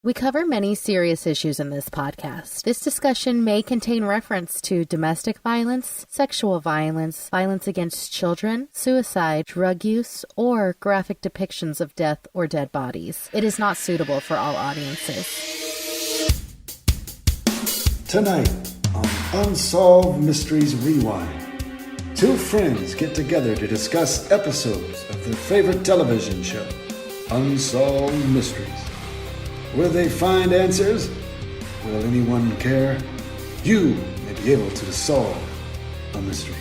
We cover many serious issues in this podcast. This discussion may contain reference to domestic violence, sexual violence, violence against children, suicide, drug use, or graphic depictions of death or dead bodies. It is not suitable for all audiences. Tonight on Unsolved Mysteries Rewind, two friends get together to discuss episodes of their favorite television show, Unsolved Mysteries. Will they find answers? Will anyone care? You may be able to solve a mystery.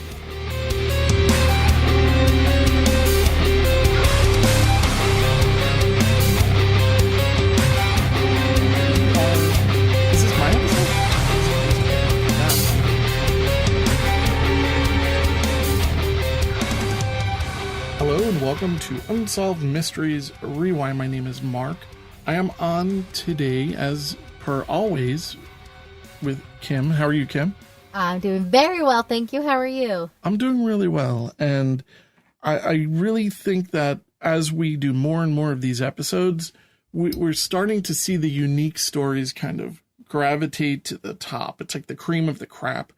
Is this my episode? Hello and welcome to Unsolved Mysteries Rewind. My name is Mark. I am on today, as per always, with Kim. How are you, Kim? I'm doing very well, thank you. How are you? I'm doing really well, and I really think that as we do more and more of these episodes, we're starting to see the unique stories kind of gravitate to the top. It's like the cream of the crap.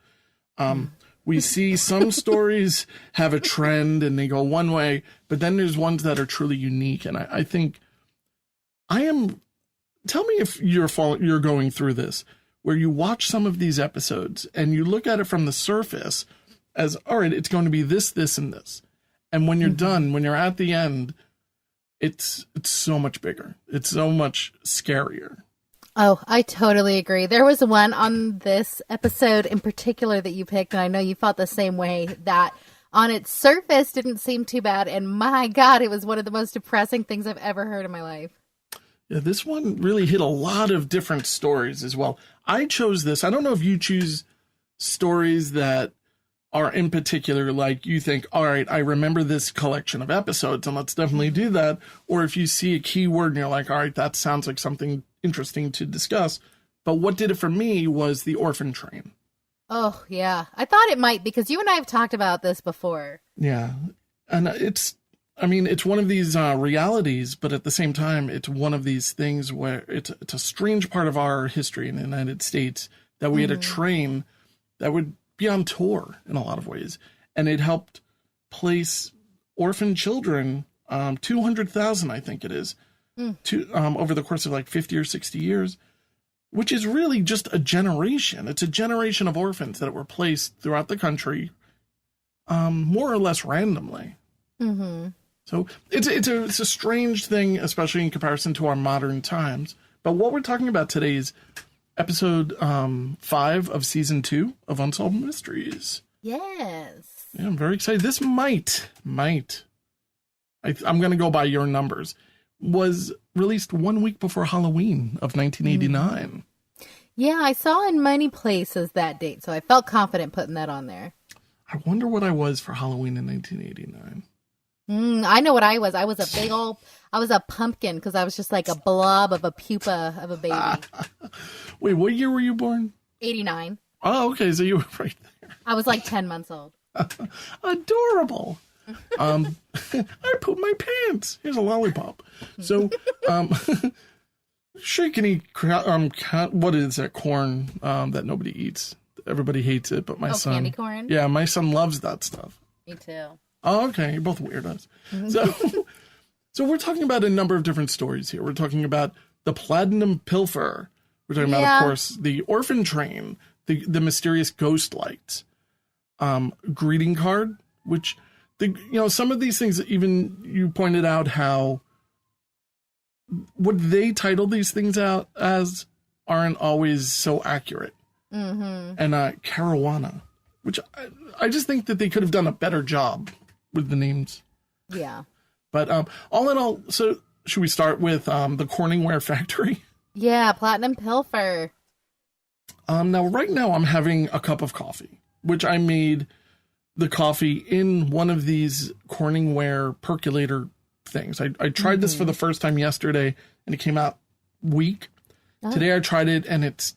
We see some stories have a trend and they go one way, but then there's ones that are truly unique, and I think tell me if you're going through this, where you watch some of these episodes and you look at it from the surface as, all right, it's going to be this, this, and this. And when you're done, when you're at the end, it's so much bigger. It's so much scarier. Oh, I totally agree. There was one on this episode in particular that you picked, and I know you felt the same way, that on its surface didn't seem too bad. And my God, it was one of the most depressing things I've ever heard in my life. Yeah, this one really hit a lot of different stories as well. I chose this. I don't know if you choose stories that are in particular, like you think, all right, I remember this collection of episodes and let's definitely do that. Or if you see a keyword and you're like, all right, that sounds like something interesting to discuss. But what did it for me was the Orphan train. Oh, yeah. I thought it might, because you and I have talked about this before. Yeah. And it's one of these realities, but at the same time, it's one of these things where it's a strange part of our history in the United States that we had a train that would be on tour in a lot of ways. And it helped place orphan children, 200,000, I think it is, over the course of like 50 or 60 years, which is really just a generation. It's a generation of orphans that were placed throughout the country, more or less randomly. Mm-hmm. So it's a strange thing, especially in comparison to our modern times. But what we're talking about today is episode 5 of season 2 of Unsolved Mysteries. Yes. Yeah, I'm very excited. This might, I'm going to go by your numbers, was released 1 week before Halloween of 1989. Yeah, I saw in many places that date, so I felt confident putting that on there. I wonder what I was for Halloween in 1989. I know what I was. I was a pumpkin, because I was just like a blob of a pupa of a baby. Wait, what year were you born? 89. Oh, okay, so you were right there. I was like 10 months old. Adorable. I pooped my pants. Here's a lollipop. So, sure you can eat, what is that corn that nobody eats? Everybody hates it, but my son. Candy corn? Yeah, my son loves that stuff. Me too. Oh, okay. You're both weirdos. So we're talking about a number of different stories here. We're talking about the Platinum Pilfer. We're talking about, of course, the Orphan train, the mysterious ghost lights, greeting card, which, some of these things, even you pointed out how what they title these things out as aren't always so accurate. Mm-hmm. And Caruana, which I just think that they could have done a better job with the names. Yeah. But all in all, so should we start with the Corningware Factory? Yeah, Platinum Pilfer. Right now I'm having a cup of coffee, which I made the coffee in one of these Corningware percolator things. I tried this for the first time yesterday, and it came out weak. Oh. Today I tried it, and it's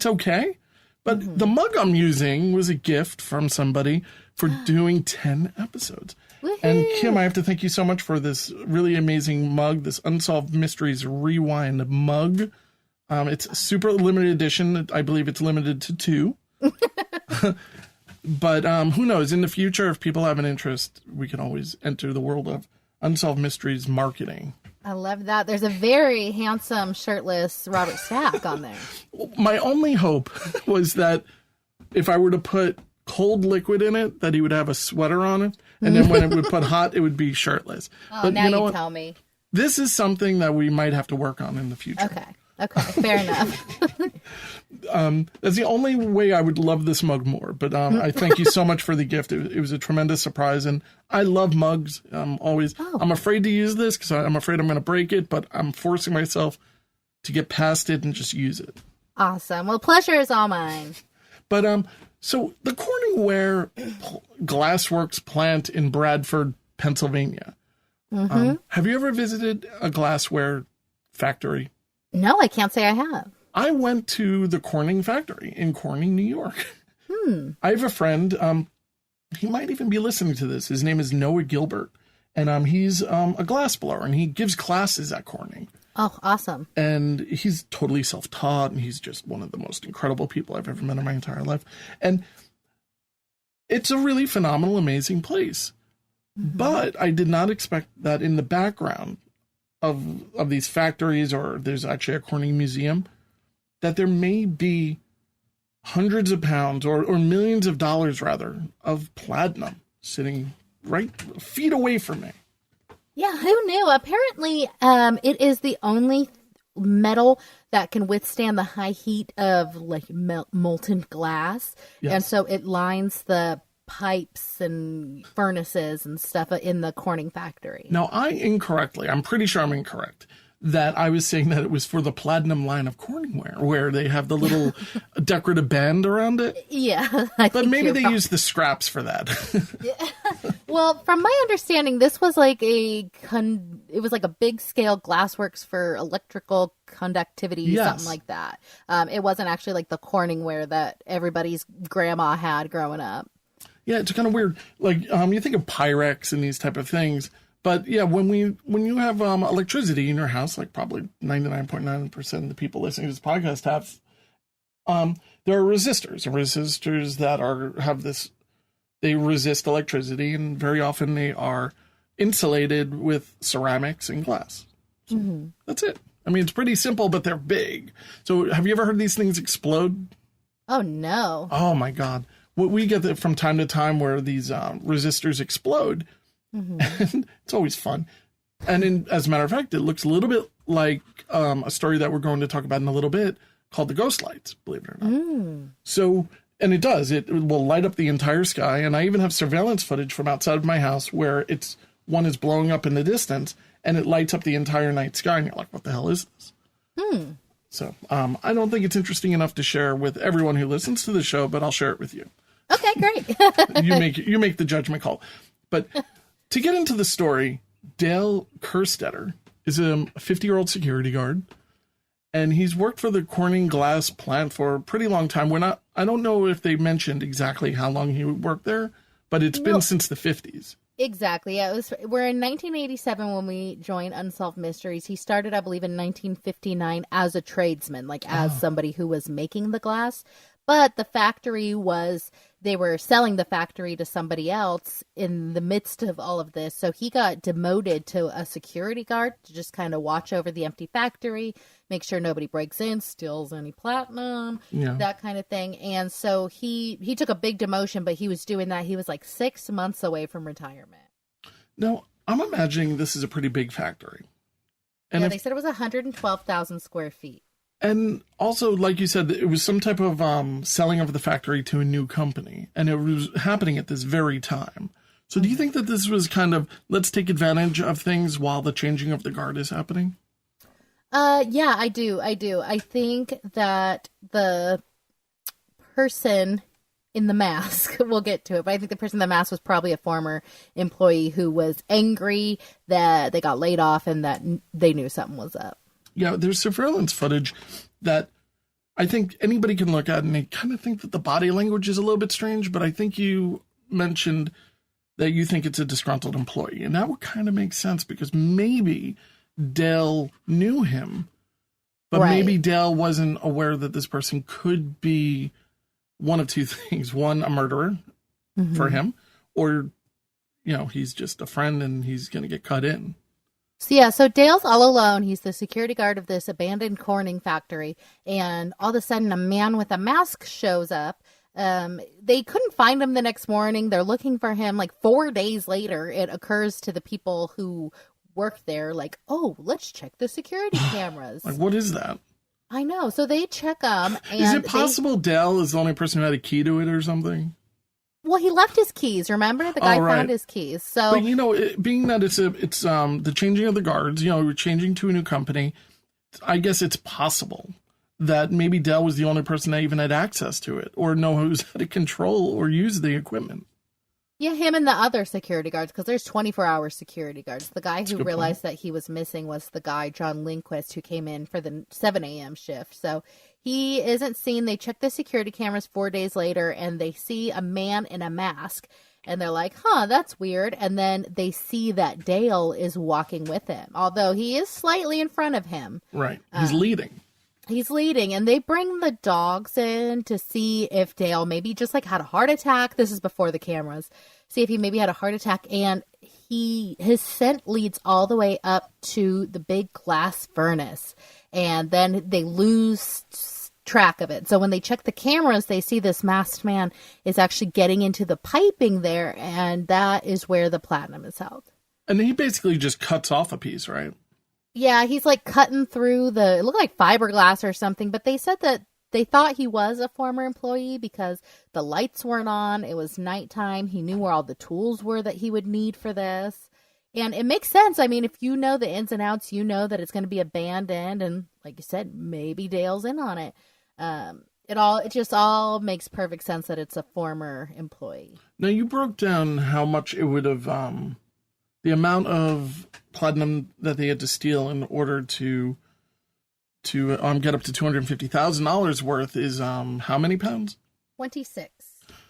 okay. But the mug I'm using was a gift from somebody for doing 10 episodes. Woohoo! And Kim, I have to thank you so much for this really amazing mug, this Unsolved Mysteries Rewind mug. It's super limited edition. I believe it's limited to 2. But who knows? In the future, if people have an interest, we can always enter the world of Unsolved Mysteries marketing. I love that. There's a very handsome shirtless Robert Stack on there. My only hope was that if I were to put cold liquid in it, that he would have a sweater on it, and then when it would put hot, it would be shirtless. Oh, but now you know tell me. This is something that we might have to work on in the future. Okay, fair enough. That's the only way I would love this mug more. But I thank you so much for the gift. It was a tremendous surprise, and I love mugs. I'm afraid to use this because I'm afraid I'm going to break it, but I'm forcing myself to get past it and just use it. Awesome. Well, pleasure is all mine. But so the Corningware Glassworks plant in Bradford, Pennsylvania. Have you ever visited a glassware factory? No, I can't say I have. I went to the Corning factory in Corning, New York. I have a friend. He might even be listening to this. His name is Noah Gilbert, and he's a glassblower, and he gives classes at Corning. Oh, awesome. And he's totally self-taught, and he's just one of the most incredible people I've ever met in my entire life. And it's a really phenomenal, amazing place. But I did not expect that in the background of these factories, or there's actually a Corning museum, that there may be hundreds of pounds or millions of dollars, rather, of platinum sitting right feet away from me. Yeah, who knew? Apparently, it is the only metal that can withstand the high heat of like molten glass. Yes. And so it lines the pipes and furnaces and stuff in the Corning factory. Now, I'm pretty sure I'm incorrect, that I was saying that it was for the platinum line of Corningware, where they have the little decorative band around it. Yeah. But maybe they use the scraps for that. Well, from my understanding, this was like it was like a big scale glassworks for electrical conductivity, Yes. something like that. It wasn't actually like the Corningware that everybody's grandma had growing up. Yeah, it's kind of weird. Like, you think of Pyrex and these type of things, but yeah, when you have electricity in your house, like probably 99.9% of the people listening to this podcast have, there are resistors that they resist electricity, and very often they are insulated with ceramics and glass. So That's it. I mean, it's pretty simple, but they're big. So have you ever heard these things explode? Oh, no. Oh, my God. We get that from time to time where these resistors explode. And it's always fun. And as a matter of fact, it looks a little bit like a story that we're going to talk about in a little bit called the ghost lights, believe it or not. So, and it does. It will light up the entire sky. And I even have surveillance footage from outside of my house where one is blowing up in the distance and it lights up the entire night sky. And you're like, what the hell is this? So I don't think it's interesting enough to share with everyone who listens to the show, but I'll share it with you. Okay, great. You make the judgment call. But to get into the story, Dale Kerstetter is a 50-year-old security guard, and he's worked for the Corning glass plant for a pretty long time. I don't know if they mentioned exactly how long he worked there, but it's been since the 50s. Exactly. Yeah, we're in 1987 when we joined Unsolved Mysteries. He started, I believe, in 1959 as a tradesman, like as somebody who was making the glass. But the factory they were selling the factory to somebody else in the midst of all of this. So he got demoted to a security guard to just kind of watch over the empty factory, make sure nobody breaks in, steals any platinum, that kind of thing. And so he took a big demotion, but he was doing that. He was like 6 months away from retirement. Now, I'm imagining this is a pretty big factory. And they said it was 112,000 square feet. And also, like you said, it was some type of selling of the factory to a new company, and it was happening at this very time. So do you think that this was kind of, let's take advantage of things while the changing of the guard is happening? Yeah, I do. I think that the person in the mask, we'll get to it, but I think the person in the mask was probably a former employee who was angry that they got laid off and that they knew something was up. Yeah, there's surveillance footage that I think anybody can look at, and they kind of think that the body language is a little bit strange, but I think you mentioned that you think it's a disgruntled employee. And that would kind of make sense because maybe Dale knew him, but maybe Dale wasn't aware that this person could be one of two things. One, a murderer for him, or, he's just a friend and he's going to get cut in. So Dale's all alone. He's the security guard of this abandoned corning factory. And all of a sudden, a man with a mask shows up. They couldn't find him the next morning. They're looking for him. Like 4 days later, it occurs to the people who work there, like, oh, let's check the security cameras. Like, what is that? I know. So they check them. Is it possible Dale is the only person who had a key to it or something? Well, he left his keys. Remember, the guy found his keys. So, but being that it's the changing of the guards. We're changing to a new company. I guess it's possible that maybe Dale was the only person that even had access to it, or know who's had to control or use the equipment. Yeah, him and the other security guards, because there's 24-hour security guards. The guy who realized that he was missing was the guy, John Lindquist, who came in for the 7 a.m. shift. So he isn't seen. They check the security cameras 4 days later, and they see a man in a mask. And they're like, that's weird. And then they see that Dale is walking with him, although he is slightly in front of him. Right. He's leading. He's leading, and they bring the dogs in to see if Dale maybe just had a heart attack. This is before the cameras. See if he maybe had a heart attack, and his scent leads all the way up to the big glass furnace, and then they lose track of it. So when they check the cameras, they see this masked man is actually getting into the piping there, and that is where the platinum is held. And he basically just cuts off a piece, right? Yeah, he's cutting through it looked like fiberglass or something, but they said that they thought he was a former employee because the lights weren't on. It was nighttime. He knew where all the tools were that he would need for this. And it makes sense. I mean, if you know the ins and outs, you know that it's going to be abandoned. And like you said, maybe Dale's in on it. It just all makes perfect sense that it's a former employee. Now, you broke down how much it would have, the amount of platinum that they had to steal in order to get up to $250,000 worth is how many pounds? 26.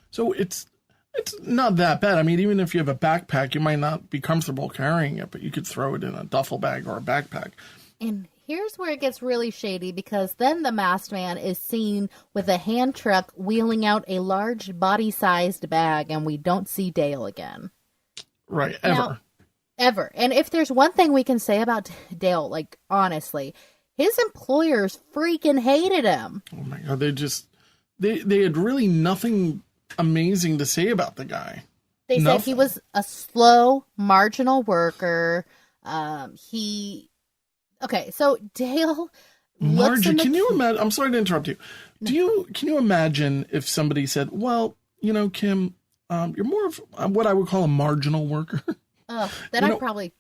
So it's not that bad. I mean, even if you have a backpack, you might not be comfortable carrying it, but you could throw it in a duffel bag or a backpack. And here's where it gets really shady, because then the masked man is seen with a hand truck wheeling out a large body-sized bag, and we don't see Dale again. Right, ever. Ever. And if there's one thing we can say about Dale, honestly, his employers freaking hated him. Oh my God. They had really nothing amazing to say about the guy. They said he was a slow, marginal worker. Okay, so Dale Margie, can you imagine? I'm sorry to interrupt you. Can you imagine if somebody said, well, Kim, you're more of what I would call a marginal worker? Then I'd probably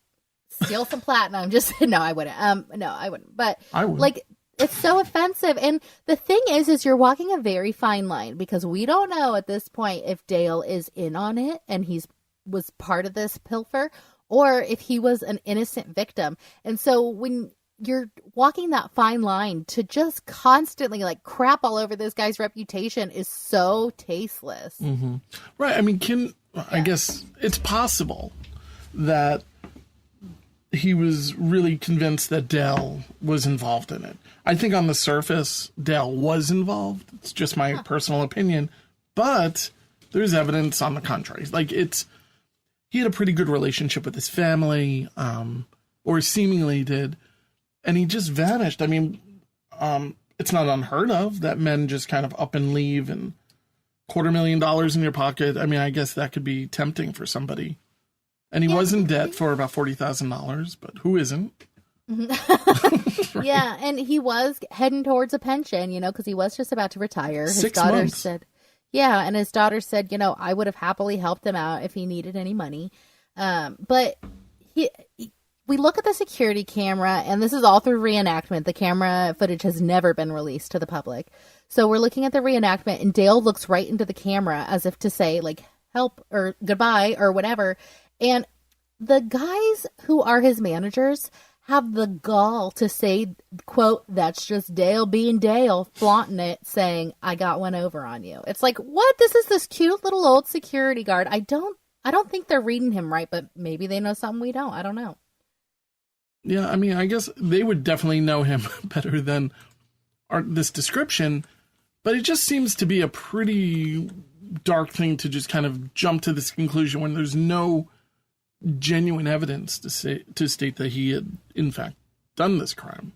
steal some platinum. No, I wouldn't. No, I wouldn't. But I would. It's so offensive. And the thing is you're walking a very fine line, because we don't know at this point if Dale is in on it and was part of this pilfer, or if he was an innocent victim. And so when you're walking that fine line, to just constantly crap all over this guy's reputation is so tasteless. Mm-hmm. Right. I mean, I guess it's possible that he was really convinced that Dale was involved in it. I think on the surface, Dale was involved. It's just my personal opinion. But there's evidence on the contrary. He had a pretty good relationship with his family, or seemingly did, and he just vanished. I mean, it's not unheard of that men just kind of up and leave, and $250,000 in your pocket. I mean, I guess that could be tempting for somebody. And he was in debt for about $40,000, but who isn't? Right. Yeah, and he was heading towards a pension, because he was just about to retire. His 6 daughter months. said, yeah, and his daughter said, I would have happily helped him out if he needed any money. But we look at the security camera, and this is all through reenactment. The camera footage has never been released to the public. So we're looking at the reenactment, and Dale looks right into the camera as if to say, help or goodbye or whatever. And the guys who are his managers have the gall to say, quote, "That's just Dale being Dale," flaunting it, saying, "I got one over on you." It's what? This is this cute little old security guard. I don't I don't think they're reading him right, but maybe they know something we don't. I don't know. Yeah, I mean, I guess they would definitely know him better than this description, but it just seems to be a pretty dark thing to just kind of jump to this conclusion when there's no genuine evidence to state that he had, in fact, done this crime.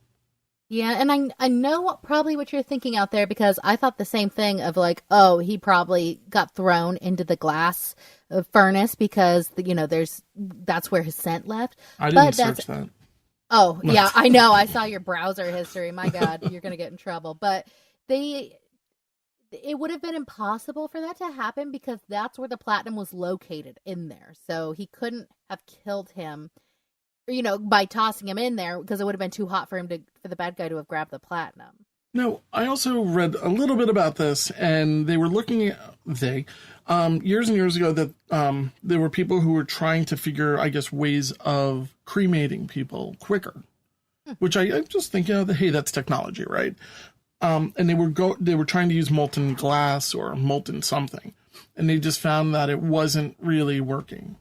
Yeah, and I know probably what you're thinking out there, because I thought the same thing of like, oh, he probably got thrown into the glass furnace because, that's where his scent left. I didn't search that. Oh, yeah, I know. I saw your browser history. My God, you're going to get in trouble. But it would have been impossible for that to happen because that's where the platinum was located, in there. So he couldn't have killed him, by tossing him in there, because it would have been too hot for the bad guy to have grabbed the platinum. No, I also read a little bit about this, and they were looking at years and years ago that there were people who were trying to figure, I guess, ways of cremating people quicker, which I just think, hey, that's technology, right? And they were trying to use molten glass or molten something, and they just found that it wasn't really working.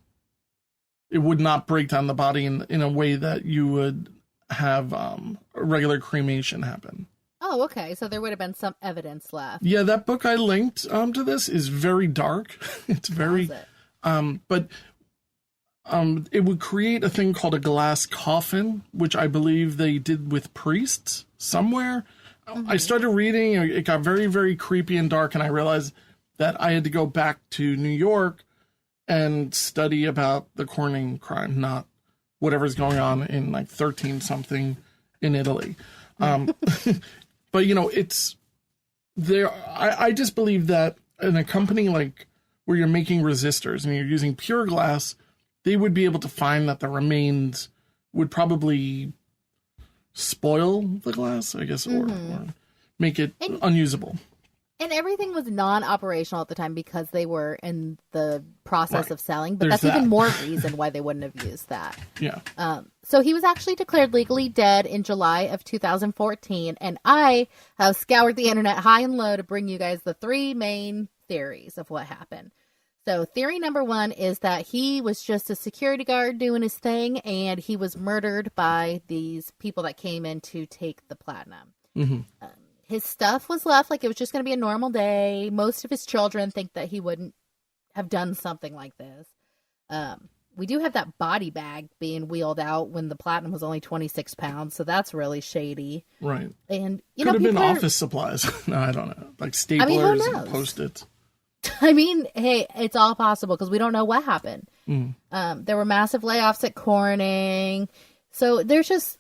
It would not break down the body in a way that you would have a regular cremation happen. Oh, okay. So there would have been some evidence left. Yeah, that book I linked to this is very dark. It's very, but it would create a thing called a glass coffin, which I believe they did with priests somewhere. Mm-hmm. I started reading, it got very, very creepy and dark, and I realized that I had to go back to New York and study about the Corning crime, not whatever's going on in like 13 something in Italy. But it's there. I just believe that in a company like where you're making resistors and you're using pure glass, they would be able to find that the remains would probably spoil the glass, I guess, or make it unusable. And everything was non-operational at the time because they were in the process of selling. But that's even more reason why they wouldn't have used that. Yeah. So he was actually declared legally dead in July of 2014. And I have scoured the internet high and low to bring you guys the three main theories of what happened. So theory number one is that he was just a security guard doing his thing, and he was murdered by these people that came in to take the platinum. Mm-hmm. His stuff was left like it was just going to be a normal day. Most of his children think that he wouldn't have done something like this. We do have that body bag being wheeled out when the platinum was only 26 pounds, so that's really shady. Right. And could have been office supplies. No, I don't know. Like staplers and Post-its. I mean, hey, it's all possible because we don't know what happened. There were massive layoffs at Corning. So there's just...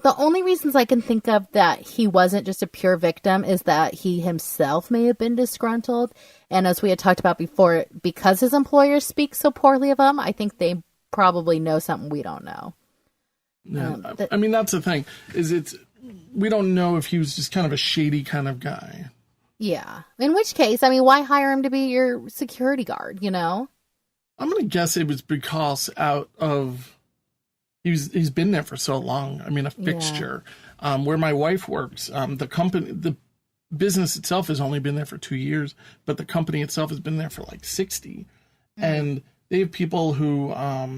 The only reasons I can think of that he wasn't just a pure victim is that he himself may have been disgruntled. And as we had talked about before, because his employers speak so poorly of him, I think they probably know something we don't know. Yeah, I mean, that's the thing, we don't know if he was just kind of a shady kind of guy. Yeah. In which case, I mean, why hire him to be your security guard, I'm going to guess it was because he's been there for so long. I mean, a fixture. Yeah. Where my wife works, the business itself has only been there for 2 years, but the company itself has been there for like 60. Mm-hmm. And they have people who are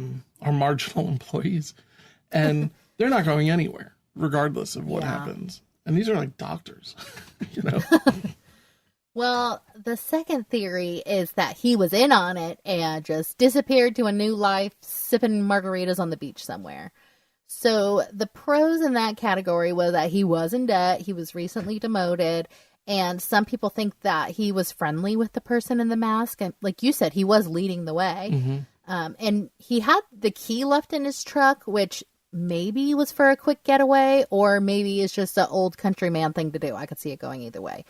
marginal employees, and they're not going anywhere, regardless of what happens. And these are like doctors, Well, the second theory is that he was in on it and just disappeared to a new life, sipping margaritas on the beach somewhere. So the pros in that category was that he was in debt, he was recently demoted, and some people think that he was friendly with the person in the mask. And like you said, he was leading the way. Mm-hmm. And he had the key left in his truck, which maybe was for a quick getaway, or maybe is just an old countryman thing to do. I could see it going either way.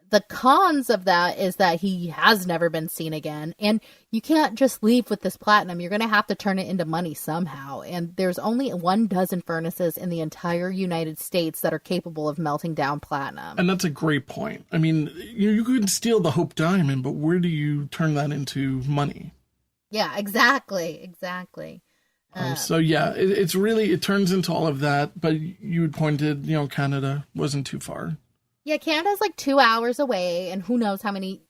The cons of that is that he has never been seen again, and you can't just leave with this platinum. You're going to have to turn it into money somehow, and there's only 12 furnaces in the entire United States that are capable of melting down platinum. And that's a great point. I mean, you could steal the Hope Diamond, but where do you turn that into money? Yeah, exactly. So yeah, it turns into all of that, but you had pointed, Canada wasn't too far. Yeah, Canada's like 2 hours away, and who knows how many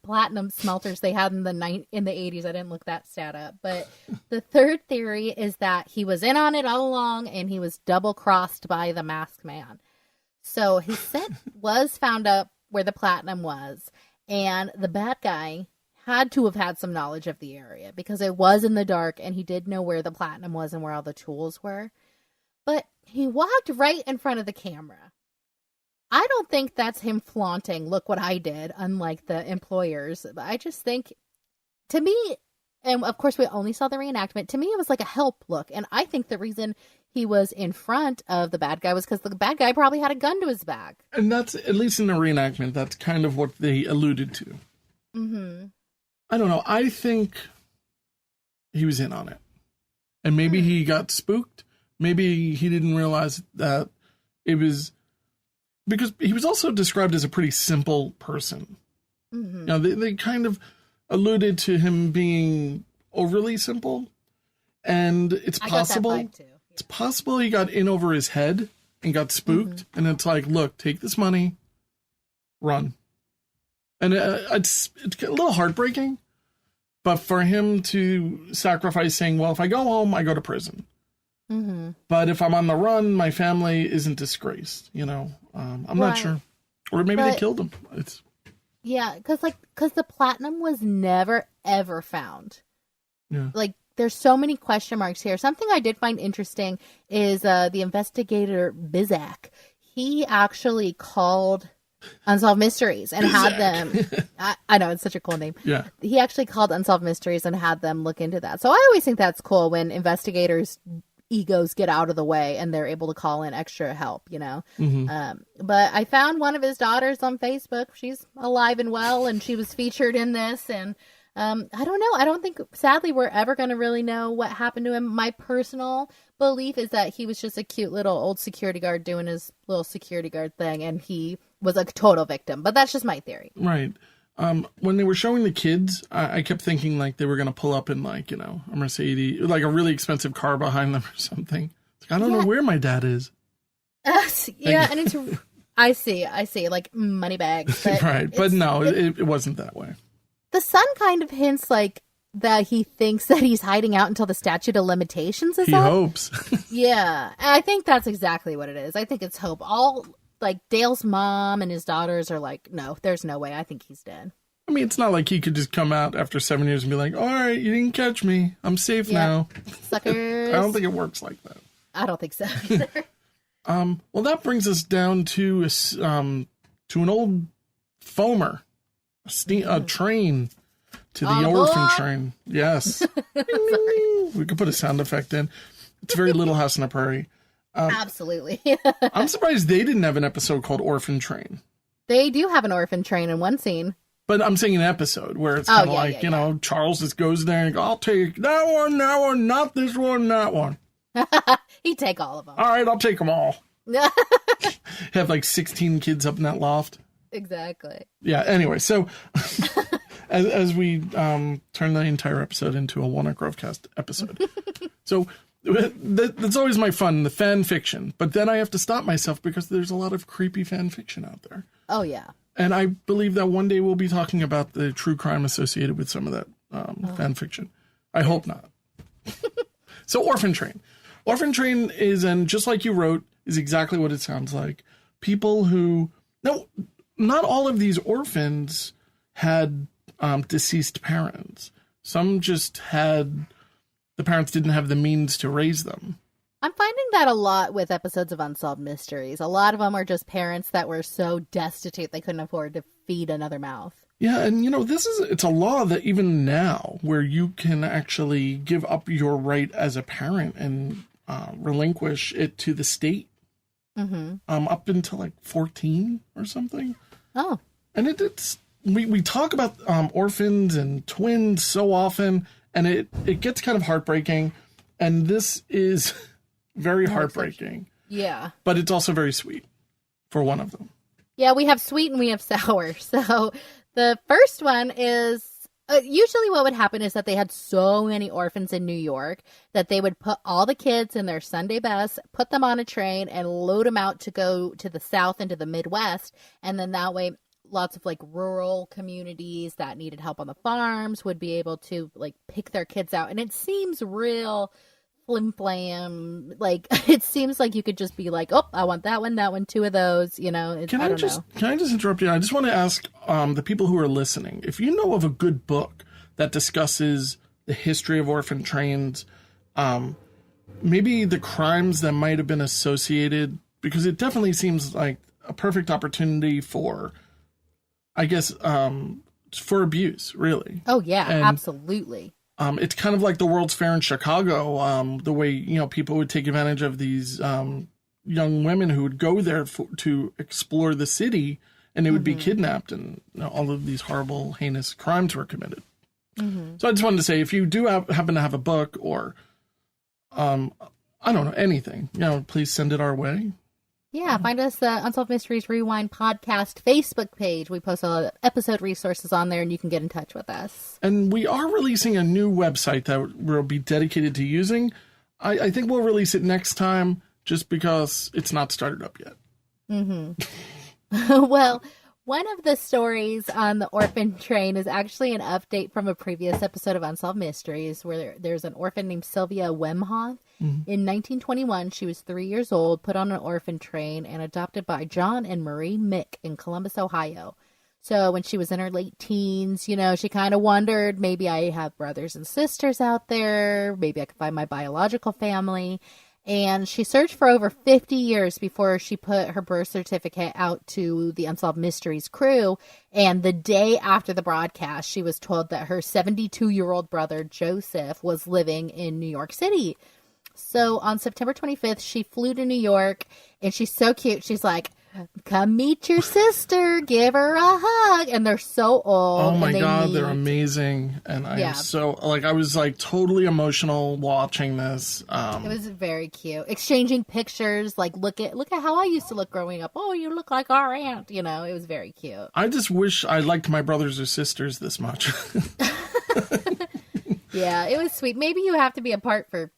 platinum smelters they had in the 80s. I didn't look that stat up. But the third theory is that he was in on it all along and he was double-crossed by the masked man. So his scent was found up where the platinum was, and the bad guy had to have had some knowledge of the area because it was in the dark and he did know where the platinum was and where all the tools were. But he walked right in front of the camera. I don't think that's him flaunting, look what I did, unlike the employers. But I just think, to me, and of course we only saw the reenactment, to me it was like a help look. And I think the reason he was in front of the bad guy was because the bad guy probably had a gun to his back. And that's, at least in the reenactment, that's kind of what they alluded to. Mm-hmm. I don't know. I think he was in on it. And maybe he got spooked. Maybe he didn't realize that it was... Because he was also described as a pretty simple person. Mm-hmm. You know, they kind of alluded to him being overly simple. And it's possible... I got that vibe too. Yeah. It's possible he got in over his head and got spooked. Mm-hmm. And it's like, look, take this money, run. And it's a little heartbreaking. But for him to sacrifice saying, well, if I go home, I go to prison. Mm-hmm. But if I'm on the run, my family isn't disgraced, you know. I'm not sure. Or maybe they killed him. Yeah, because the platinum was never, ever found. Yeah. Like, there's so many question marks here. Something I did find interesting is the investigator Bizak. He actually called Unsolved Mysteries and had them... I know, it's such a cool name. Yeah. He actually called Unsolved Mysteries and had them look into that. So I always think that's cool when investigators' egos get out of the way and they're able to call in extra help, you know? Mm-hmm. But I found one of his daughters on Facebook. She's alive and well, and she was featured in this. And I don't know. I don't think, sadly, we're ever going to really know what happened to him. My personal belief is that he was just a cute little old security guard doing his little security guard thing, and he was a total victim. But that's just my theory. Right. When they were showing the kids, I kept thinking like they were going to pull up in like, you know, a Mercedes, like a really expensive car behind them or something. Like, I don't know where my dad is. Yeah, and it's, I see, like money bags. But right, but no, it wasn't that way. The son kind of hints like that he thinks that he's hiding out until the statute of limitations is up. He hopes. Yeah, I think that's exactly what it is. I think it's hope. Like, Dale's mom and his daughters are like, no, there's no way. I think he's dead. I mean, it's not like he could just come out after 7 years and be like, all right, you didn't catch me. I'm safe now. Suckers. I don't think it works like that. I don't think so either. Well, that brings us down to an old foamer, a train, to the Orphan train. Yes. We could put a sound effect in. It's very Little House on the Prairie. Absolutely. I'm surprised they didn't have an episode called Orphan Train. They do have an orphan train in one scene. But I'm saying an episode where it's kind of you know, Charles just goes there and goes, I'll take that one, not this one, that one. He'd take all of them. All right, I'll take them all. Have like 16 kids up in that loft. Exactly. Yeah, anyway, so as we turn the entire episode into a Walnut Grove cast episode. So that's always my fun, the fan fiction. But then I have to stop myself because there's a lot of creepy fan fiction out there. Oh, yeah. And I believe that one day we'll be talking about the true crime associated with some of that fan fiction. I hope not. So Orphan Train. Orphan Train is, and just like you wrote, is exactly what it sounds like. People who... No, not all of these orphans had deceased parents. Some just had... The parents didn't have the means to raise them. I'm finding that a lot with episodes of Unsolved Mysteries. A lot of them are just parents that were so destitute they couldn't afford to feed another mouth. Yeah, and you know, it's a law that even now where you can actually give up your right as a parent and relinquish it to the state. Mm-hmm. Up until like 14 or something. Oh. And it's we talk about orphans and twins so often. And it gets kind of heartbreaking, and this is very heartbreaking. Yeah. But it's also very sweet for one of them. Yeah, we have sweet and we have sour. So the first one is, usually what would happen is that they had so many orphans in New York that they would put all the kids in their Sunday best, put them on a train, and load them out to go to the South and to the Midwest. And then that way lots of like rural communities that needed help on the farms would be able to like pick their kids out. And it seems real flim flam. Like, it seems like you could just be like, oh, I want that one, two of those, you know. Can I just interrupt you? I just want to ask the people who are listening, if you know of a good book that discusses the history of orphan trains, maybe the crimes that might have been associated, because it definitely seems like a perfect opportunity for, I guess, for abuse, really. Oh, yeah, and, absolutely. It's kind of like the World's Fair in Chicago, the way, you know, people would take advantage of these young women who would go there to explore the city, and they would be kidnapped, and you know, all of these horrible, heinous crimes were committed. So I just wanted to say, if you do happen to have a book or, I don't know, anything, you know, please send it our way. Yeah, find us the Unsolved Mysteries Rewind podcast Facebook page. We post all the episode resources on there, and you can get in touch with us. And we are releasing a new website that will be dedicated to using. I think we'll release it next time, just because it's not started up yet. Well, one of the stories on the orphan train is actually an update from a previous episode of Unsolved Mysteries, where there's an orphan named Sylvia Wemhoff. In 1921, she was 3 years old, put on an orphan train, and adopted by John and Marie Mick in Columbus, Ohio. So when she was in her late teens, you know, she kind of wondered, maybe I have brothers and sisters out there. Maybe I could find my biological family. And she searched for over 50 years before she put her birth certificate out to the Unsolved Mysteries crew. And the day after the broadcast, she was told that her 72-year-old brother, Joseph, was living in New York City. So on September 25th, she flew to New York, and she's so cute. She's like, come meet your sister, give her a hug. And they're so old. Oh my God, they're amazing. And I am so, like, I was like totally emotional watching this. It was very cute. Exchanging pictures, like, look at how I used to look growing up. Oh, you look like our aunt. You know, it was very cute. I just wish I liked my brothers or sisters this much. Yeah, it was sweet. Maybe you have to be apart for,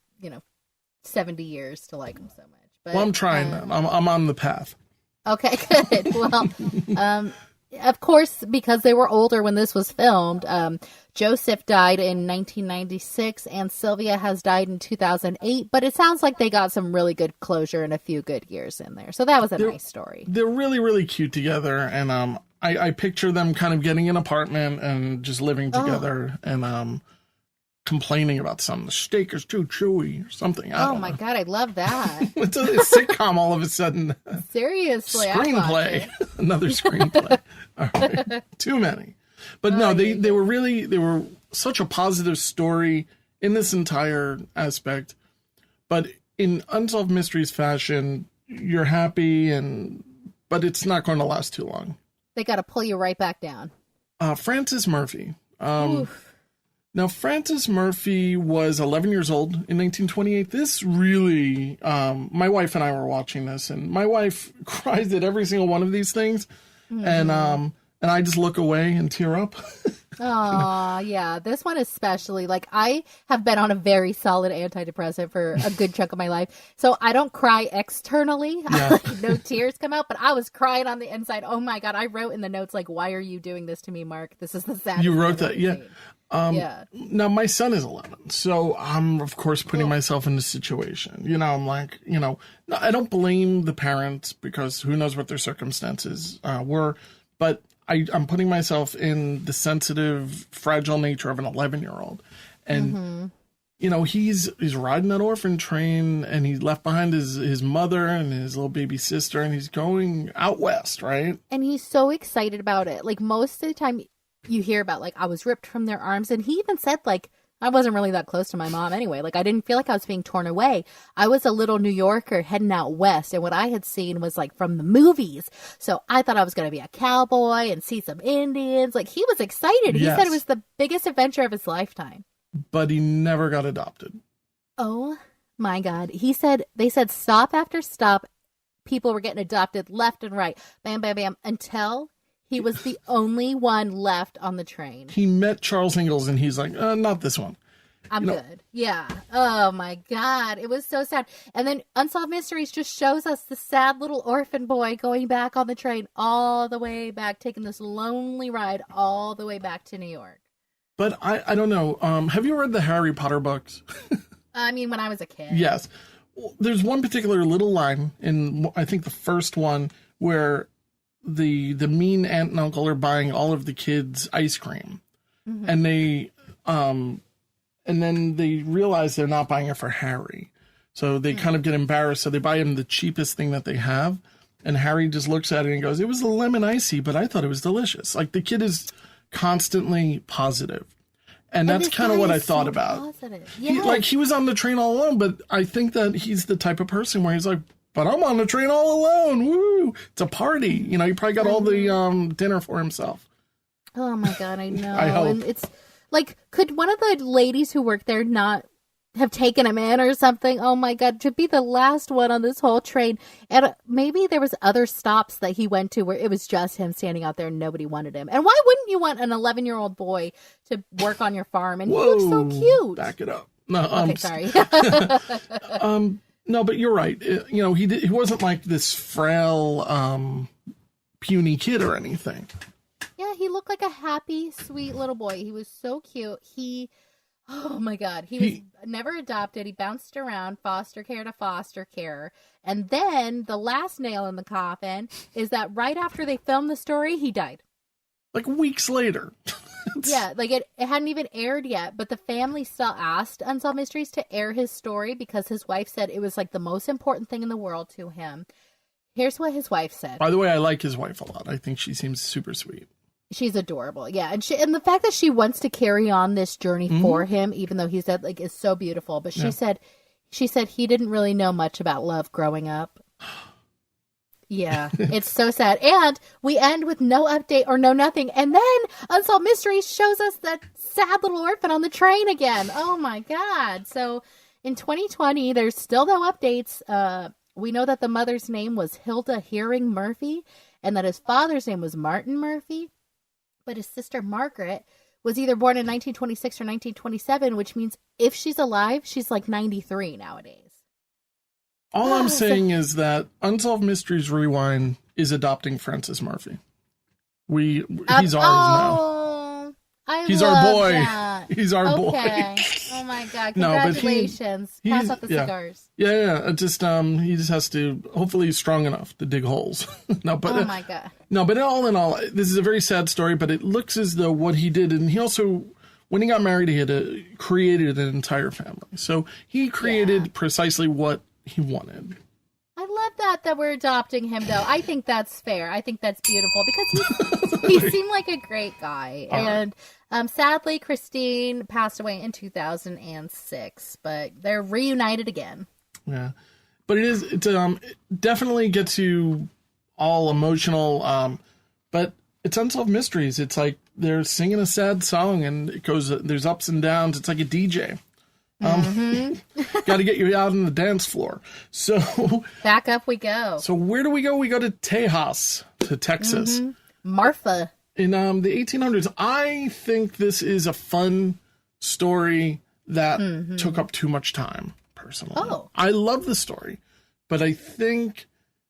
70 years to like them so much. But, well, I'm trying that. I'm on the path. Okay, good. Well, of course, because they were older when this was filmed, Joseph died in 1996 and Sylvia has died in 2008, but it sounds like they got some really good closure and a few good years in there. So that was a nice story. They're really, really cute together, and I picture them kind of getting an apartment and just living together and complaining about something. The steak is too chewy or something. I don't know. God, I love that. It's a sitcom all of a sudden. Seriously. Screenplay. Another screenplay. All right. Too many. But no, they were such a positive story in this entire aspect. But in Unsolved Mysteries fashion, you're happy, but it's not going to last too long. They got to pull you right back down. Frances Murphy. Now, Frances Murphy was 11 years old in 1928. This really, my wife and I were watching this, and my wife cries at every single one of these things, and I just look away and tear up. Oh, yeah. This one especially. Like, I have been on a very solid antidepressant for a good chunk of my life, so I don't cry externally. Yeah. Like, no tears come out, but I was crying on the inside. Oh, my God. I wrote in the notes, like, why are you doing this to me, Mark? This is the saddest You wrote that, yeah. Yeah. Now, my son is 11, so I'm, of course, putting myself in this situation. I'm like, I don't blame the parents because who knows what their circumstances were, but I'm putting myself in the sensitive, fragile nature of an 11-year-old. And, he's riding that orphan train, and he left behind his mother and his little baby sister, and he's going out west, right? And he's so excited about it. Like, most of the time you hear about, like, I was ripped from their arms. And he even said, like, I wasn't really that close to my mom anyway. Like, I didn't feel like I was being torn away. I was a little New Yorker heading out west. And what I had seen was, like, from the movies. So I thought I was going to be a cowboy and see some Indians. Like, he was excited. He said it was the biggest adventure of his lifetime. But he never got adopted. Oh, my God. They said stop after stop. People were getting adopted left and right. Bam, bam, bam. Until he was the only one left on the train. He met Charles Ingalls, and he's like, not this one. I'm good. Yeah. Oh my God. It was so sad. And then Unsolved Mysteries just shows us the sad little orphan boy going back on the train all the way back, taking this lonely ride all the way back to New York. But I don't know. Have you read the Harry Potter books? I mean, when I was a kid. Yes. There's one particular little line in, I think, the first one where the mean aunt and uncle are buying all of the kids ice cream. Mm-hmm. And then they realize they're not buying it for Harry. So they kind of get embarrassed. So they buy him the cheapest thing that they have. And Harry just looks at it and goes, it was a lemon icy, but I thought it was delicious. Like, the kid is constantly positive. And that's kind of what I thought about. Yes. He was on the train all alone, but I think that he's the type of person where he's like, but I'm on the train all alone. Woo! It's a party. You know, he probably got all the dinner for himself. Oh, my God, I know. I hope. And it's like, could one of the ladies who worked there not have taken him in or something? Oh, my God, to be the last one on this whole train. And maybe there was other stops that he went to where it was just him standing out there and nobody wanted him. And why wouldn't you want an 11-year-old boy to work on your farm? And he looks so cute. Back it up. No, okay, sorry. No, but you're right. You know, he wasn't like this frail, puny kid or anything. Yeah, he looked like a happy, sweet little boy. He was so cute. Oh my God, he was never adopted. He bounced around foster care to foster care. And then the last nail in the coffin is that right after they filmed the story, he died. Like weeks later. Yeah, like it hadn't even aired yet, but the family still asked Unsolved Mysteries to air his story because his wife said it was like the most important thing in the world to him. Here's what his wife said. By the way, I like his wife a lot. I think she seems super sweet. She's adorable. Yeah. And the fact that she wants to carry on this journey for him, even though he's dead, like, is so beautiful. But she said he didn't really know much about love growing up. Yeah, it's so sad. And we end with no update or no nothing. And then Unsolved Mysteries shows us that sad little orphan on the train again. Oh, my God. So in 2020, there's still no updates. We know that the mother's name was Hilda Hearing Murphy and that his father's name was Martin Murphy. But his sister Margaret was either born in 1926 or 1927, which means if she's alive, she's like 93 nowadays. All I'm saying is that Unsolved Mysteries Rewind is adopting Francis Murphy. He's ours now. He's our boy. That. He's our boy. Oh my God! Congratulations! No, Pass out the cigars. Yeah. He just has to. Hopefully, he's strong enough to dig holes. No, but oh my God! No, but all in all, this is a very sad story. But it looks as though what he did, and he also, when he got married, he had created an entire family. So he created precisely what he wanted. I love that we're adopting him, though. I think that's fair. I think that's beautiful because he seemed like a great guy. And sadly, Christine passed away in 2006, but they're reunited again. Yeah, but it definitely gets you all emotional. But it's Unsolved Mysteries. It's like they're singing a sad song, and it goes. There's ups and downs. It's like a DJ. Got to get you out on the dance floor. So back up we go. So where do we go? We go to Tejas, to Texas. Marfa. In the 1800s. I think this is a fun story that took up too much time, personally. Oh. I love the story, but I think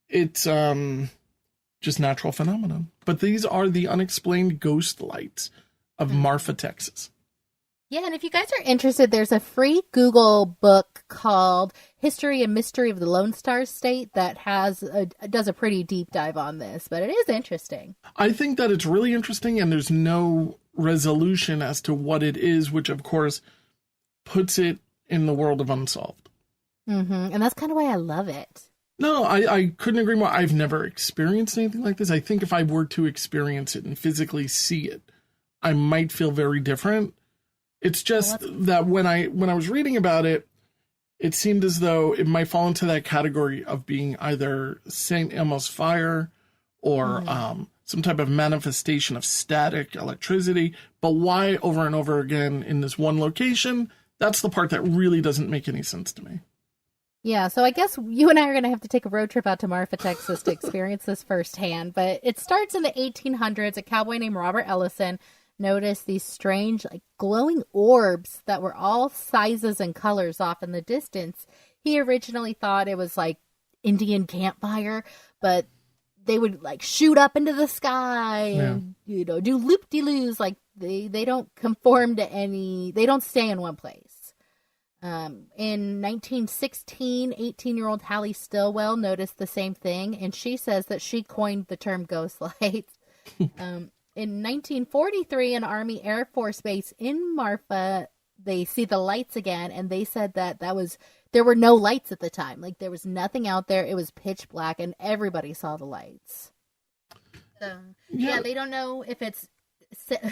it's just natural phenomenon. But these are the unexplained ghost lights of Marfa, Texas. Yeah, and if you guys are interested, there's a free Google book called History and Mystery of the Lone Star State that does a pretty deep dive on this, but it is interesting. I think that it's really interesting, and there's no resolution as to what it is, which, of course, puts it in the world of Unsolved. And that's kind of why I love it. No, I couldn't agree more. I've never experienced anything like this. I think if I were to experience it and physically see it, I might feel very different. It's just that when I was reading about it, it seemed as though it might fall into that category of being either St. Elmo's fire or some type of manifestation of static electricity. But why over and over again in this one location? That's the part that really doesn't make any sense to me. Yeah, so I guess you and I are going to have to take a road trip out to Marfa, Texas to experience this firsthand. But it starts in the 1800s. A cowboy named Robert Ellison noticed these strange, like, glowing orbs that were all sizes and colors off in the distance. He originally thought it was like Indian campfire, but they would like shoot up into the sky and, do loop-de-loos. Like they don't conform to they don't stay in one place. In 1916, 18-year-old Hallie Stillwell noticed the same thing, and she says that she coined the term ghost lights. In 1943, an Army Air Force base in Marfa, they see the lights again, and they said that there were no lights at the time. Like, there was nothing out there. It was pitch black, and everybody saw the lights. So, yeah, they don't know if it's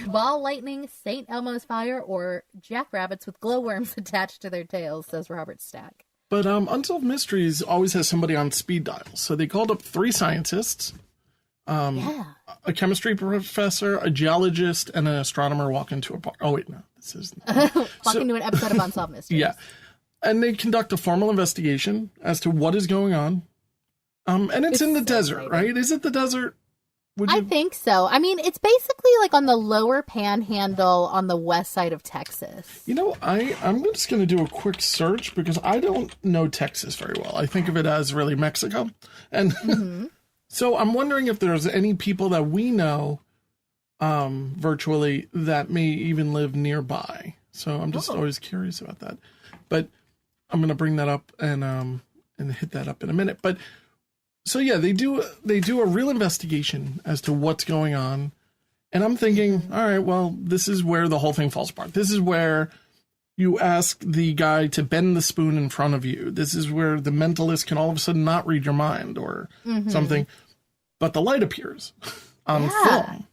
ball lightning, St. Elmo's fire, or jackrabbits with glowworms attached to their tails, says Robert Stack. But Unsolved Mysteries always has somebody on speed dial. So they called up 3 scientists, a chemistry professor, a geologist, and an astronomer walk into a park. Oh, wait, no. This is walk into an episode of Unsolved Mysteries. Yeah. And they conduct a formal investigation as to what is going on. And it's in the desert, right? Is it the desert? I think so. I mean, it's basically like on the lower panhandle on the west side of Texas. You know, I'm just going to do a quick search because I don't know Texas very well. I think of it as really Mexico. And so I'm wondering if there's any people that we know virtually that may even live nearby. So I'm just always curious about that. But I'm going to bring that up and hit that up in a minute. But so yeah, they do a real investigation as to what's going on. And I'm thinking, all right, well, this is where the whole thing falls apart. This is where you ask the guy to bend the spoon in front of you. This is where the mentalist can all of a sudden not read your mind or something. But the light appears on film.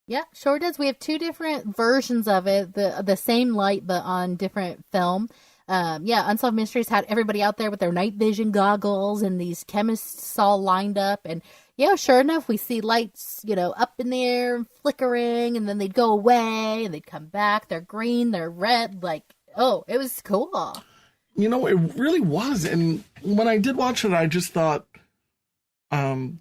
Yeah, sure does. We have 2 different versions of it, the same light, but on different film. Unsolved Mysteries had everybody out there with their night vision goggles and these chemists all lined up. And yeah, sure enough, we see lights, up in the air flickering, and then they'd go away and they'd come back. They're green, they're red. Like, it was cool. It really was. And when I did watch it, I just thought,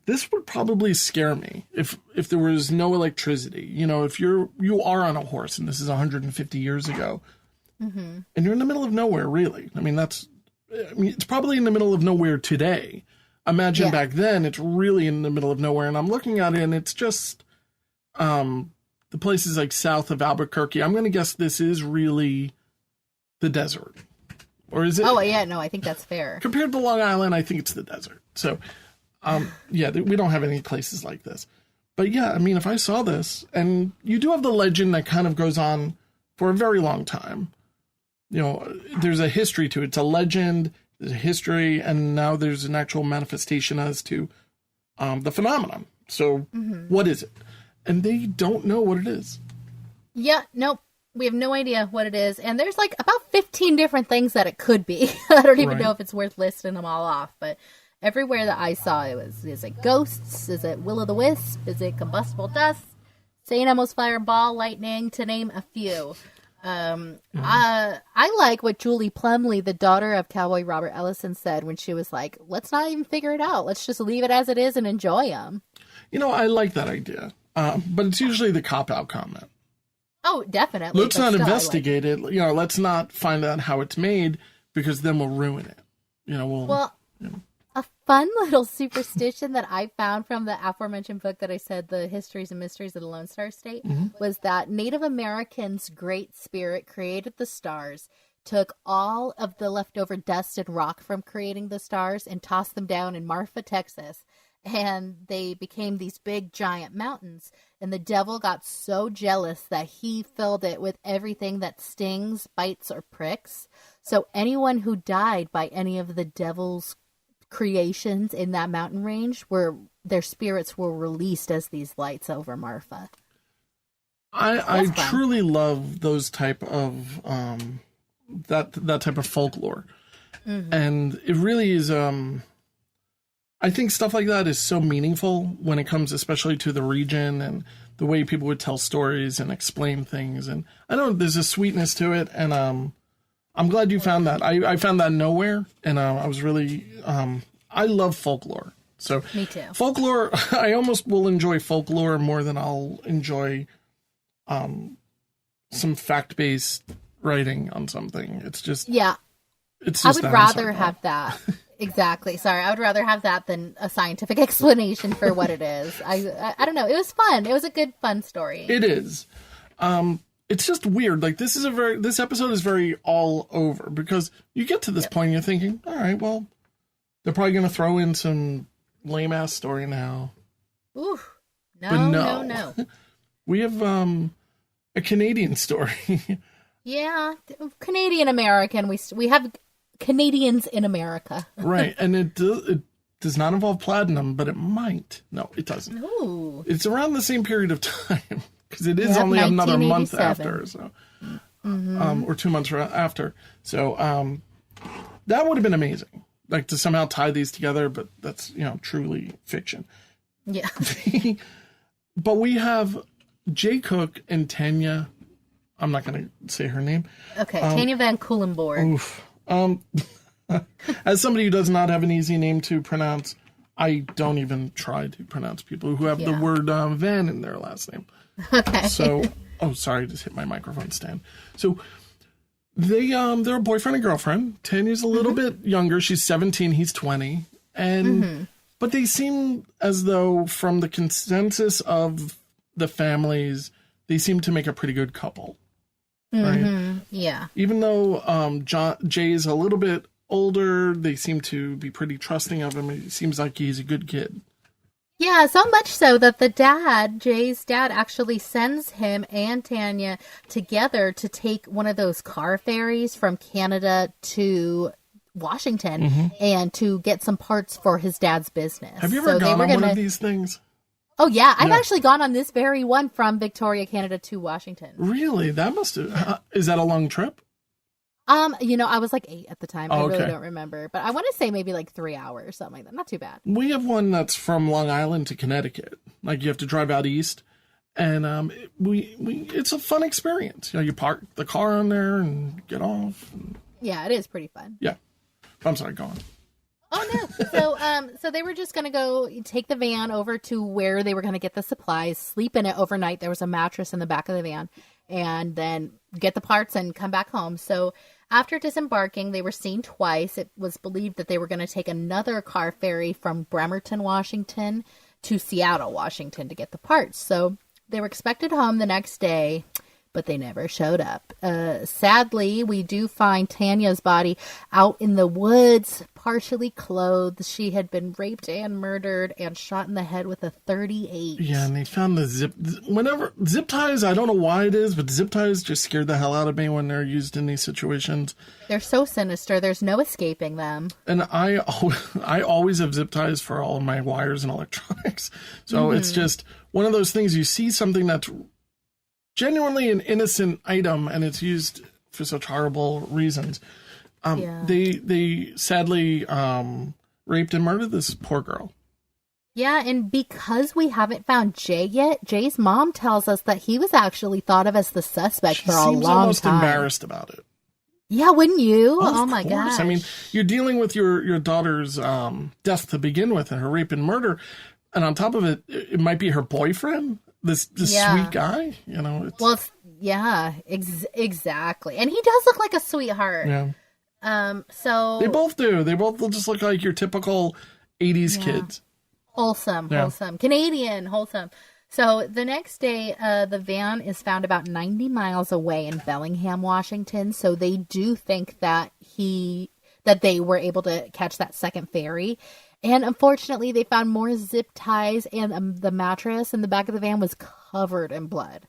this would probably scare me if there was no electricity. If you are on a horse, and this is 150 years ago, and you're in the middle of nowhere, really. I mean, it's probably in the middle of nowhere today. Imagine back then, it's really in the middle of nowhere. And I'm looking at it, and it's just the places like south of Albuquerque. I'm going to guess this is really the desert. Or is it? Oh, yeah, no, I think that's fair. Compared to Long Island, I think it's the desert. So, we don't have any places like this. But yeah, I mean, if I saw this, and you do have the legend that kind of goes on for a very long time. There's a history to it. It's a legend, there's a history, and now there's an actual manifestation as to the phenomenon. So what is it? And they don't know what it is. Yeah, nope. We have no idea what it is. And there's like about 15 different things that it could be. I don't even know if it's worth listing them all off. But everywhere that I saw is it ghosts? Is it will-o'-the-wisp? Is it combustible dust? St. Elmo's fire, ball lightning, to name a few. I like what Julie Plumley, the daughter of Cowboy Robert Ellison, said when she was like, let's not even figure it out. Let's just leave it as it is and enjoy them. I like that idea. But it's usually the cop-out comment. Oh, definitely. Let's not investigate it. Let's not find out how it's made because then we'll ruin it. A fun little superstition that I found from the aforementioned book that I said, The Histories and Mysteries of the Lone Star State, was that Native Americans' Great Spirit created the stars, took all of the leftover dust and rock from creating the stars and tossed them down in Marfa, Texas. And they became these big giant mountains. And the devil got so jealous that he filled it with everything that stings, bites, or pricks. So anyone who died by any of the devil's creations in that mountain range, where their spirits were released as these lights over Marfa. I truly love those type of that type of folklore. And it really is I think stuff like that is so meaningful when it comes especially to the region and the way people would tell stories and explain things. And I don't know, there's a sweetness to it. And I'm glad you found that. I found that nowhere. And I was really, I love folklore. So me too. Folklore, I almost will enjoy folklore more than I'll enjoy some fact-based writing on something. It's just It's I just would rather have that. Exactly. Sorry, I would rather have that than a scientific explanation for what it is. I don't know. It was fun. It was a good fun story. It is. It's just weird. Like this episode is very all over because you get to this point and you're thinking, all right, well, they're probably going to throw in some lame ass story now. Ooh, no. We have a Canadian story. Yeah, Canadian American. We have Canadians in America. Right, and it does not involve platinum, but it might. No, it doesn't. Ooh. It's around the same period of time because it is only another month after, so or 2 months after. So that would have been amazing, like to somehow tie these together. But that's truly fiction. Yeah. But we have Jay Cook and Tanya. I'm not going to say her name. Okay, Tanya Van Cuylenborg. Oof. As somebody who does not have an easy name to pronounce, I don't even try to pronounce people who have the word Van in their last name. Okay. So, sorry, I just hit my microphone stand. So they're a boyfriend and girlfriend. Tanya's a little bit younger. She's 17. He's 20. And but they seem as though, from the consensus of the families, they seem to make a pretty good couple. Right? Yeah. Even though Jay is a little bit older, they seem to be pretty trusting of him. It seems like he's a good kid. Yeah, so much so that Jay's dad, actually sends him and Tanya together to take one of those car ferries from Canada to Washington and to get some parts for his dad's business. Have you ever gone on one of these things? Oh, yeah. I've actually gone on this very one from Victoria, Canada to Washington. Really? That must have... is that a long trip? I was like 8 at the time. I really don't remember. But I want to say maybe like 3 hours, something like that. Not too bad. We have one that's from Long Island to Connecticut. Like, you have to drive out east. And it's a fun experience. You park the car on there and get off. Yeah, it is pretty fun. Yeah. I'm sorry, go on. Oh, no. So they were just going to go take the van over to where they were going to get the supplies, sleep in it overnight. There was a mattress in the back of the van, and then get the parts and come back home. So after disembarking, they were seen twice. It was believed that they were going to take another car ferry from Bremerton, Washington to Seattle, Washington to get the parts. So they were expected home the next day, but they never showed up. Sadly, we do find Tanya's body out in the woods, partially clothed. She had been raped and murdered and shot in the head with a .38. Yeah, and they found the zip ties, I don't know why it is, but zip ties just scared the hell out of me when they're used in these situations. They're so sinister. There's no escaping them. And I always have zip ties for all of my wires and electronics. So it's just one of those things, you see something that's genuinely an innocent item and it's used for such horrible reasons. They sadly raped and murdered this poor girl. Yeah, and because we haven't found Jay yet, Jay's mom tells us that he was actually thought of as the suspect for a long time. She seems almost embarrassed about it. Yeah, wouldn't you? Oh my gosh. I mean, you're dealing with your daughter's death to begin with and her rape and murder. And on top of it, it might be her boyfriend. This sweet guy, exactly. And he does look like a sweetheart. Yeah. So they both do. They both just look like your typical 80s kids. Wholesome. Canadian, wholesome. So the next day, the van is found about 90 miles away in Bellingham, Washington. So they do think that they were able to catch that second ferry. And unfortunately, they found more zip ties, and the mattress in the back of the van was covered in blood.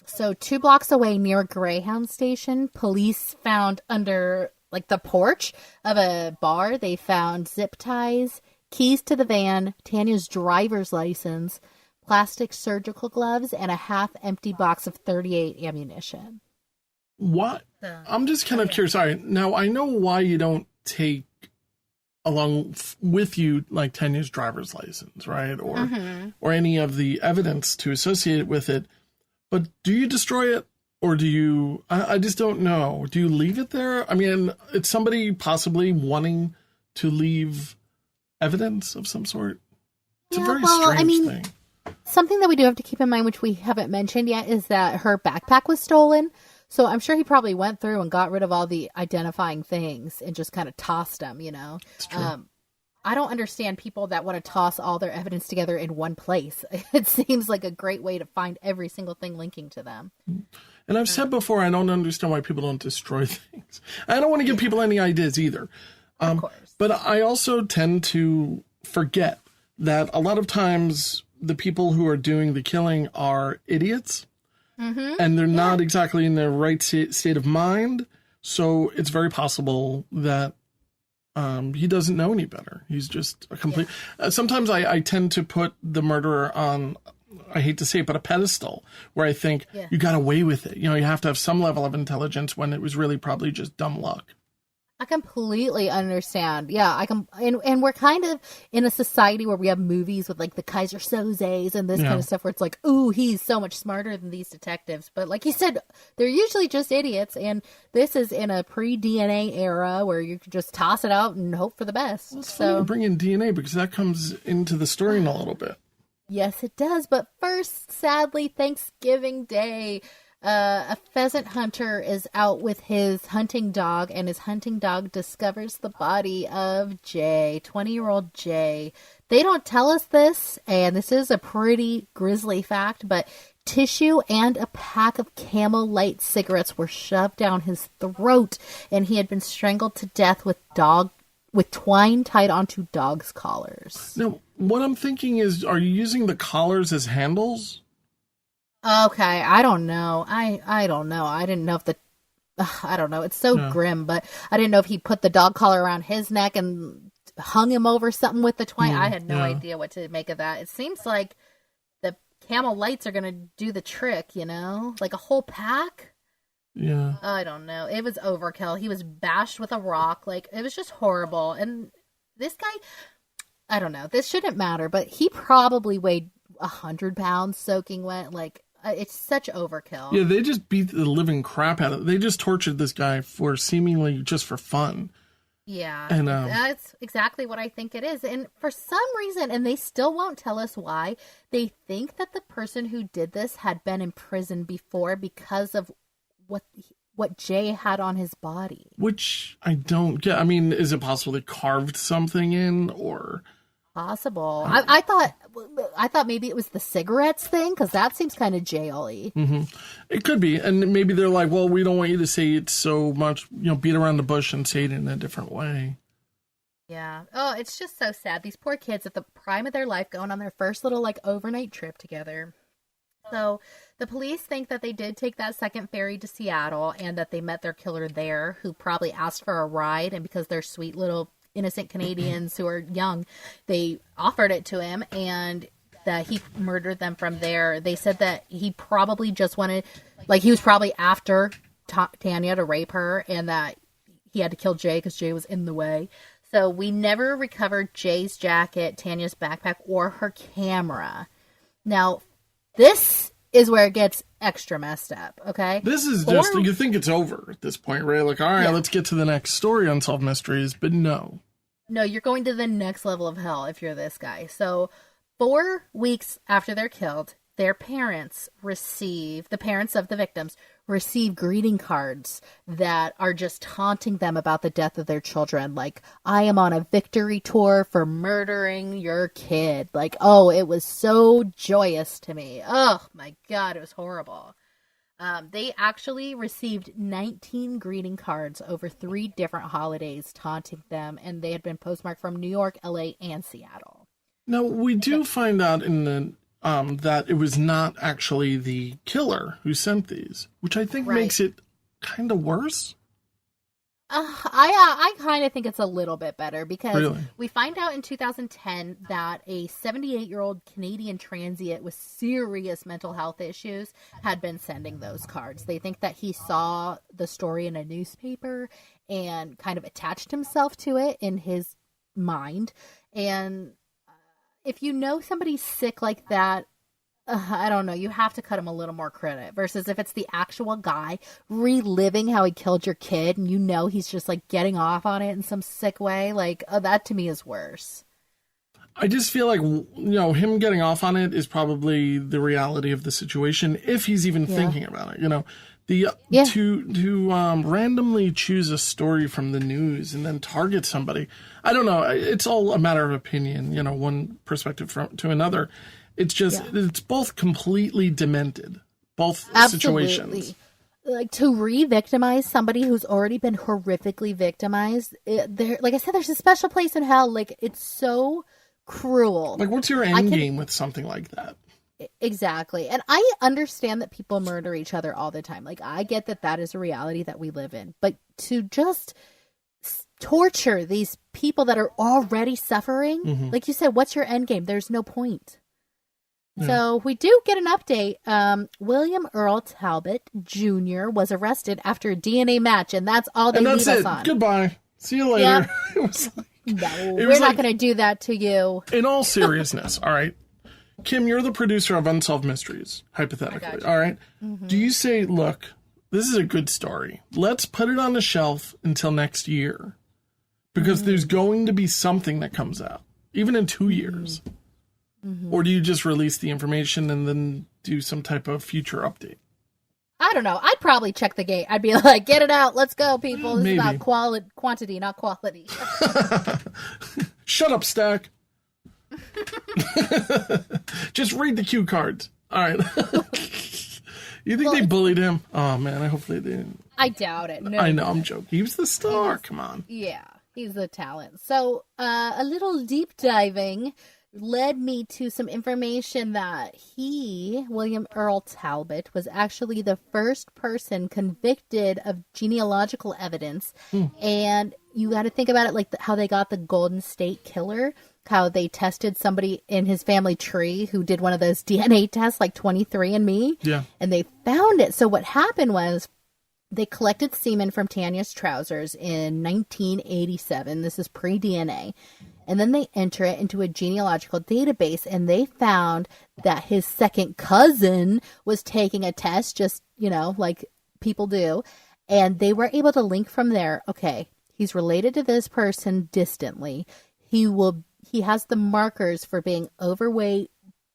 So 2 blocks away near a Greyhound station, police found under the porch of a bar, they found zip ties, keys to the van, Tanya's driver's license, plastic surgical gloves, and a half-empty box of .38 ammunition. What? I'm just kind of curious. Sorry. Now, I know why you don't take along with you like Tanya's driver's license, right? Or any of the evidence to associate with it. But do you destroy it? Or do you, I just don't know. Do you leave it there? I mean, it's somebody possibly wanting to leave evidence of some sort. It's a very strange thing. something that we do have to keep in mind, which we haven't mentioned yet, is that her backpack was stolen. So I'm sure he probably went through and got rid of all the identifying things and just kind of tossed them, you know. It's true. I don't understand people that want to toss all their evidence together in one place. It seems like a great way to find every single thing linking to them. And I've said before, I don't understand why people don't destroy things. I don't want to give people any ideas either. Of course. But I also tend to forget that a lot of times the people who are doing the killing are idiots. Mm-hmm. And they're not exactly in their right state of mind. So it's very possible that he doesn't know any better. He's just a complete... sometimes I tend to put the murderer on, I hate to say it, but a pedestal, where I think you got away with it. You know, you have to have some level of intelligence when it was really probably just dumb luck. I completely understand. Yeah, and we're kind of in a society where we have movies with like the Kaiser Sozes and this kind of stuff where it's like, ooh, he's so much smarter than these detectives. But like you said, they're usually just idiots. And this is in a pre-DNA era where you could just toss it out and hope for the best. Well, it's funny to bring in DNA because that comes into the story in a little bit. Yes, it does. But first, sadly, Thanksgiving Day. A pheasant hunter is out with his hunting dog, and his hunting dog discovers the body of Jay, 20-year-old Jay. They don't tell us this, and this is a pretty grisly fact, but tissue and a pack of Camel Light cigarettes were shoved down his throat, and he had been strangled to death with twine tied onto dog's collars. Now, what I'm thinking is, are you using the collars as handles? Okay, I don't know. I don't know. I didn't know if I don't know. It's so grim, but I didn't know if he put the dog collar around his neck and hung him over something with the twine. I had no idea what to make of that. It seems like the Camel Lights are going to do the trick, you know? Like a whole pack? Yeah. I don't know. It was overkill. He was bashed with a rock. Like, it was just horrible. And this guy, I don't know. This shouldn't matter, but he probably weighed 100 pounds soaking wet. Like, it's such overkill. Yeah, they just beat the living crap out of it. They just tortured this guy for seemingly just for fun. Yeah, and that's exactly what I think it is. And for some reason, and they still won't tell us why, they think that the person who did this had been in prison before because of what Jay had on his body. Which I don't get. I mean, is it possible they carved something in, or... Possible. I thought maybe it was the cigarettes thing, because that seems kind of jail-y. Mm-hmm. It could be, and maybe they're like, well, we don't want you to say it so much, you know, beat around the bush and say it in a different way. Yeah. Oh, it's just so sad. These poor kids at the prime of their life going on their first little, like, overnight trip together. So the police think that they did take that second ferry to Seattle and that they met their killer there, who probably asked for a ride, and because they're sweet little innocent Canadians who are young, they offered it to him, and that he murdered them from there. They said that he probably just wanted, like, he was probably after Tanya to rape her, and that he had to kill Jay because Jay was in the way. So we never recovered Jay's jacket, Tanya's backpack, or her camera. Now, this is where it gets extra messed up, okay? This is just, you think it's over at this point, right? Like, all right, let's get to the next story, Unsolved Mysteries, but no. No, you're going to the next level of hell if you're this guy. So 4 weeks after they're killed, their parents the parents of the victims, receive greeting cards that are just taunting them about the death of their children. Like, I am on a victory tour for murdering your kid. Like, oh, it was so joyous to me. Oh, my God, it was horrible. They actually received 19 greeting cards over 3 different holidays taunting them, and they had been postmarked from New York, LA, and Seattle. Now, we do find out in the that it was not actually the killer who sent these, which I think makes it kind of worse. I kind of think it's a little bit better because we find out in 2010 that a 78-year-old Canadian transient with serious mental health issues had been sending those cards. They think that he saw the story in a newspaper and kind of attached himself to it in his mind. And if you know somebody's sick like that, I don't know, you have to cut him a little more credit versus if it's the actual guy reliving how he killed your kid and you know he's just like getting off on it in some sick way. Like, that to me is worse. I just feel like, him getting off on it is probably the reality of the situation, if he's even thinking about it, to randomly choose a story from the news and then target somebody. I don't know. It's all a matter of opinion, one perspective to another. It's just, it's both completely demented, both situations. Like, to re-victimize somebody who's already been horrifically victimized, like I said, there's a special place in hell. Like, it's so cruel. Like, what's your end game with something like that? Exactly. And I understand that people murder each other all the time. Like, I get that is a reality that we live in. But to just torture these people that are already suffering, like you said, what's your end game? There's no point. Yeah. So we do get an update. William Earl Talbot Jr. was arrested after a DNA match, and that's all they leave us on. Goodbye. See you later. Yep. It was like, no, we're not going to do that to you. In all seriousness, all right, Kim, you're the producer of Unsolved Mysteries, hypothetically, all right? Do you say, look, this is a good story. Let's put it on the shelf until next year, because there's going to be something that comes out, even in 2 years. Or do you just release the information and then do some type of future update? I don't know. I'd probably check the gate. I'd be like, get it out. Let's go, people. This is about quantity, not quality. Shut up, Stack. Just read the cue cards. All right. You think they bullied him? Oh, man. Hopefully they didn't. I doubt it. No. I know. I'm joking. He was the star. Come on. Yeah. He's the talent. So a little deep diving led me to some information that William Earl Talbot, was actually the first person convicted of genealogical evidence. And you got to think about it like how they got the Golden State Killer, how they tested somebody in his family tree who did one of those DNA tests like 23andMe. Yeah. And they found it. So what happened was they collected semen from Tanya's trousers in 1987. This is pre-DNA. And then they enter it into a genealogical database, and they found that his second cousin was taking a test, just, like people do. And they were able to link from there. Okay, he's related to this person distantly. He has the markers for being overweight,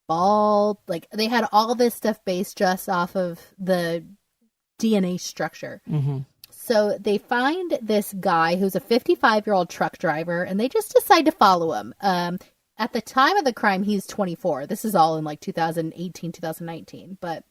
bald. Like, they had all this stuff based just off of the DNA structure. So they find this guy who's a 55-year-old truck driver, and they just decide to follow him. At the time of the crime, he's 24. This is all in like 2018, 2019. But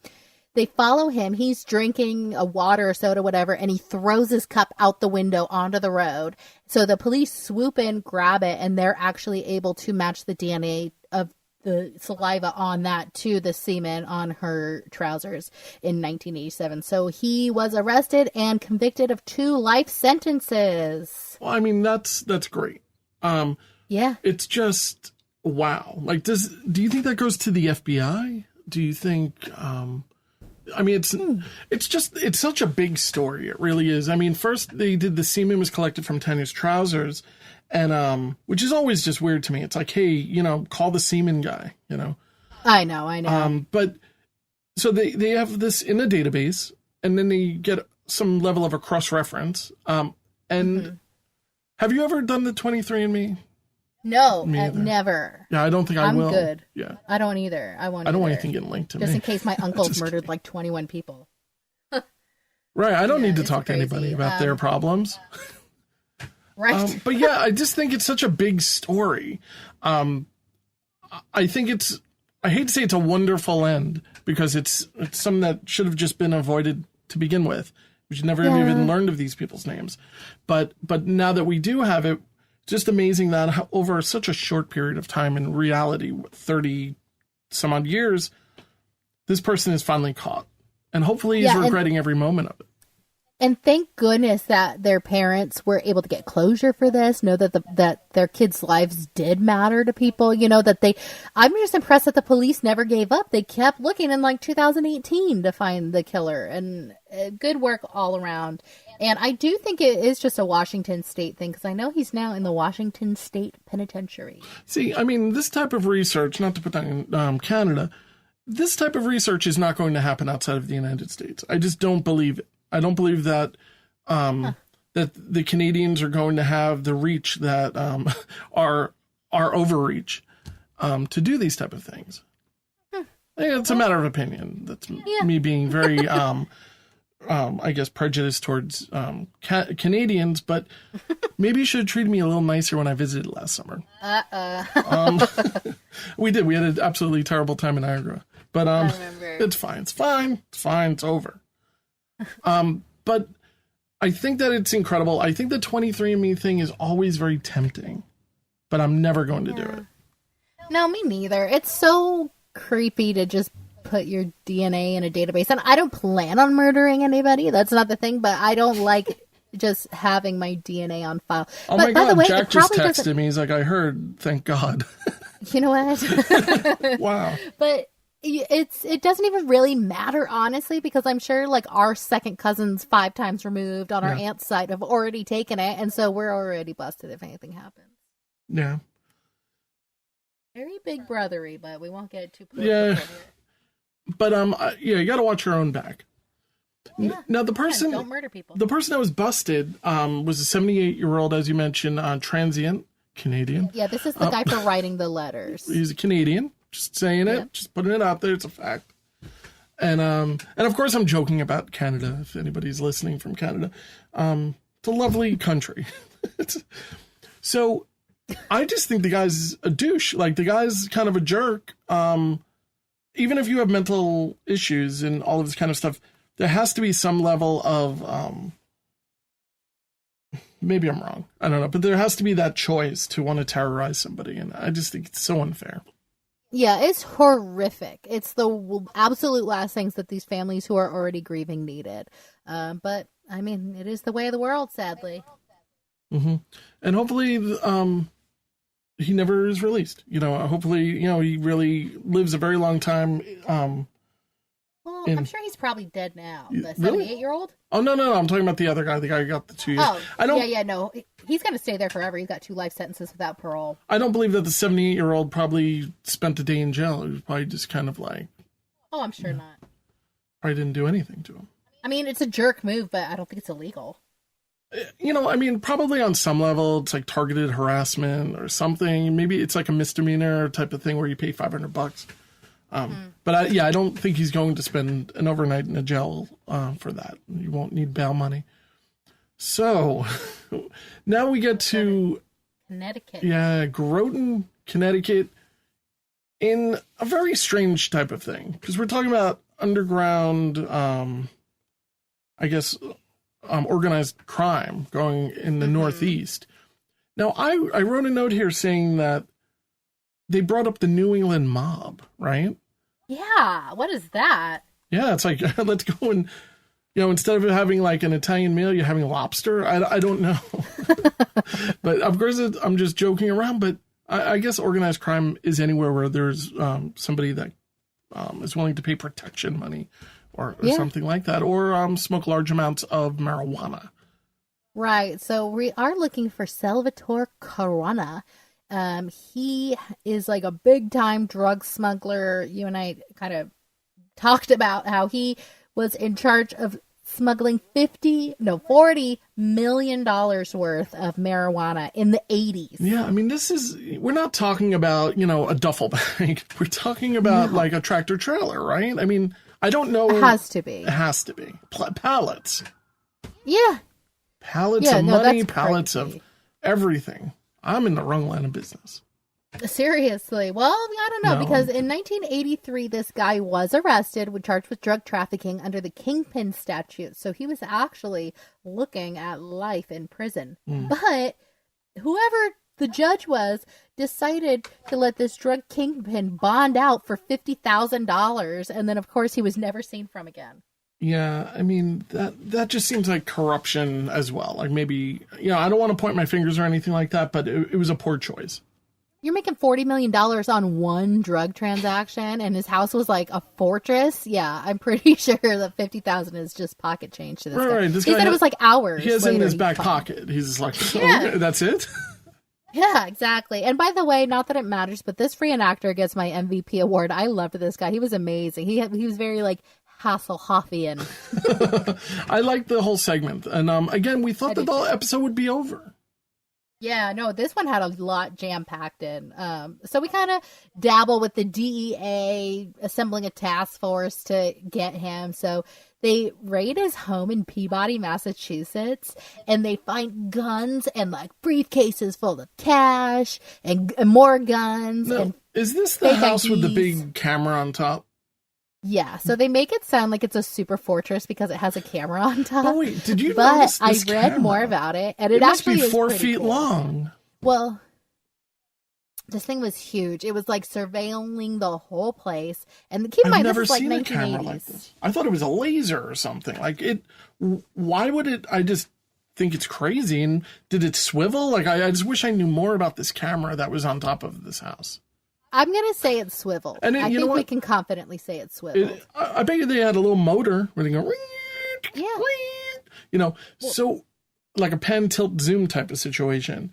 they follow him. He's drinking a water or soda, whatever, and he throws his cup out the window onto the road. So the police swoop in, grab it, and they're actually able to match the DNA of the saliva on that to the semen on her trousers in 1987. So he was arrested and convicted of 2 life sentences. Well, I mean, that's great. Yeah. It's just, wow. Like, do you think that goes to the FBI? Do you think, I mean, it's such a big story. It really is. I mean, first they did the semen was collected from Tanya's trousers. And, which is always just weird to me. It's like, hey, call the semen guy, I know. But so they have this in a database, and then they get some level of a cross-reference. And have you ever done the 23andMe? No, never. Yeah, I don't think I will. I'm good. Yeah. I don't either. I don't want anything getting linked to me. Just in case my uncle's murdered like 21 people. Right. I don't need to talk to anybody about their problems. Right. But yeah, I just think it's such a big story. I think I hate to say it's a wonderful end, because it's something that should have just been avoided to begin with. We should never have even learned of these people's names. But now that we do have it, just amazing that over such a short period of time, in reality, 30 some odd years, this person is finally caught. And hopefully he's regretting every moment of it. And thank goodness that their parents were able to get closure for this, know that their kids' lives did matter to people, I'm just impressed that the police never gave up. They kept looking in like 2018 to find the killer, and good work all around. And I do think it is just a Washington State thing, because I know he's now in the Washington State Penitentiary. See, I mean, this type of research, not to put that in Canada, this type of research is not going to happen outside of the United States. I just don't believe it. I don't believe that that the Canadians are going to have the reach that our overreach. to do these type of things. It's a matter of opinion. That's me being very, I guess, prejudiced towards Canadians, but maybe you should have treated me a little nicer when I visited last summer. We did. We had an absolutely terrible time in Niagara. But it's fine. It's fine. It's fine. It's over. But I think that it's incredible. I think the 23andMe thing is always very tempting, but I'm never going to do it. No, me neither. It's so creepy to just put your DNA in a database. And I don't plan on murdering anybody. That's not the thing, but I don't like just having my DNA on file. Oh, but my God. The way, Jack just texted me. He's like, I heard. Thank God. You know what? Wow. But it doesn't even really matter, honestly, because I'm sure like our second cousins 5 times removed on our aunt's side have already taken it. And so we're already busted if anything happens. Yeah. Very big brothery, but we won't get too political. Yeah. But you got to watch your own back. Yeah. Now the person don't murder people. The person that was busted was a 78-year-old, as you mentioned, transient Canadian. Yeah, this is the guy for writing the letters. He's a Canadian. Just saying it, just putting it out there. It's a fact. And of course I'm joking about Canada. If anybody's listening from Canada, it's a lovely country. So I just think the guy's a douche. Like, the guy's kind of a jerk. Even if you have mental issues and all of this kind of stuff, there has to be some level of, maybe I'm wrong. I don't know. But there has to be that choice to want to terrorize somebody. And I just think it's so unfair. Yeah, it's horrific. It's the absolute last things that these families who are already grieving needed. But, I mean, it is the way of the world, sadly. Mm-hmm. And hopefully he never is released. Hopefully, he really lives a very long time. Well, I'm sure he's probably dead now. The 78-year-old? Oh, no. I'm talking about the other guy. The guy who got the 2 years. Oh, no. He's going to stay there forever. He's got 2 life sentences without parole. I don't believe that the 78-year-old probably spent a day in jail. It was probably just kind of like... Oh, I'm sure not. Probably didn't do anything to him. I mean, it's a jerk move, but I don't think it's illegal. Probably on some level, it's like targeted harassment or something. Maybe it's like a misdemeanor type of thing where you pay $500. But I don't think he's going to spend an overnight in a jail for that. You won't need bail money. So now we get to Connecticut. Yeah, Groton, Connecticut, in a very strange type of thing, because we're talking about underground, organized crime going in the Northeast. Now, I wrote a note here saying that they brought up the New England mob, right? Yeah, what is that? Yeah, it's like, let's go and, instead of having like an Italian meal, you're having lobster. I don't know. But of course, I'm just joking around. But I guess organized crime is anywhere where there's somebody that is willing to pay protection money or something like that, or smoke large amounts of marijuana. Right. So we are looking for Salvatore Caruana. He is like a big time drug smuggler. You and I kind of talked about how he was in charge of smuggling $40 million worth of marijuana in the 80s. Yeah, I mean, we're not talking about, a duffel bag. We're talking about like a tractor trailer, right? I mean, I don't know. It has to be. It has to be. Pallets. Yeah. Pallets of money, pallets of everything. I'm in the wrong line of business. Seriously. Well, I don't know, because in 1983, this guy was arrested, charged with drug trafficking under the Kingpin statute. So he was actually looking at life in prison. But whoever the judge was decided to let this drug kingpin bond out for $50,000. And then, of course, he was never seen from again. Yeah, I mean, that just seems like corruption as well. Like maybe, I don't want to point my fingers or anything like that, but it was a poor choice. You're making $40 million on one drug transaction, and his house was like a fortress. Yeah, I'm pretty sure that $50,000 is just pocket change to this guy. Right. This he guy said it was like hours. He has it in his back pocket. He's just like, okay, that's it? Yeah, exactly. And by the way, not that it matters, but this reenactor gets my MVP award. I loved this guy. He was amazing. He was very like Hasselhoffian. I liked the whole segment. And again, we thought that the episode would be over. Yeah, no, this one had a lot jam-packed in. So we kind of dabble with the DEA assembling a task force to get him. So they raid his home in Peabody, Massachusetts, and they find guns and like briefcases full of cash and more guns. No, and is this the house IDs with the big camera on top? Yeah, so they make it sound like it's a super fortress because it has a camera on top. Oh wait, did you but notice I this read camera? more about it, and it must actually be is 4 pretty feet cool. long. Well, this thing was huge. It was like surveilling the whole place. And keep in mind, this is like 1980s. A camera like this. I thought it was a laser or something. Like it. Why would it? I just think it's crazy. And did it swivel? Like I just wish I knew more about this camera that was on top of this house. I'm going to say it's swiveled. And I think we can confidently say it's swiveled. I bet you they had a little motor where they go, yeah. Well, so like a pen tilt zoom type of situation.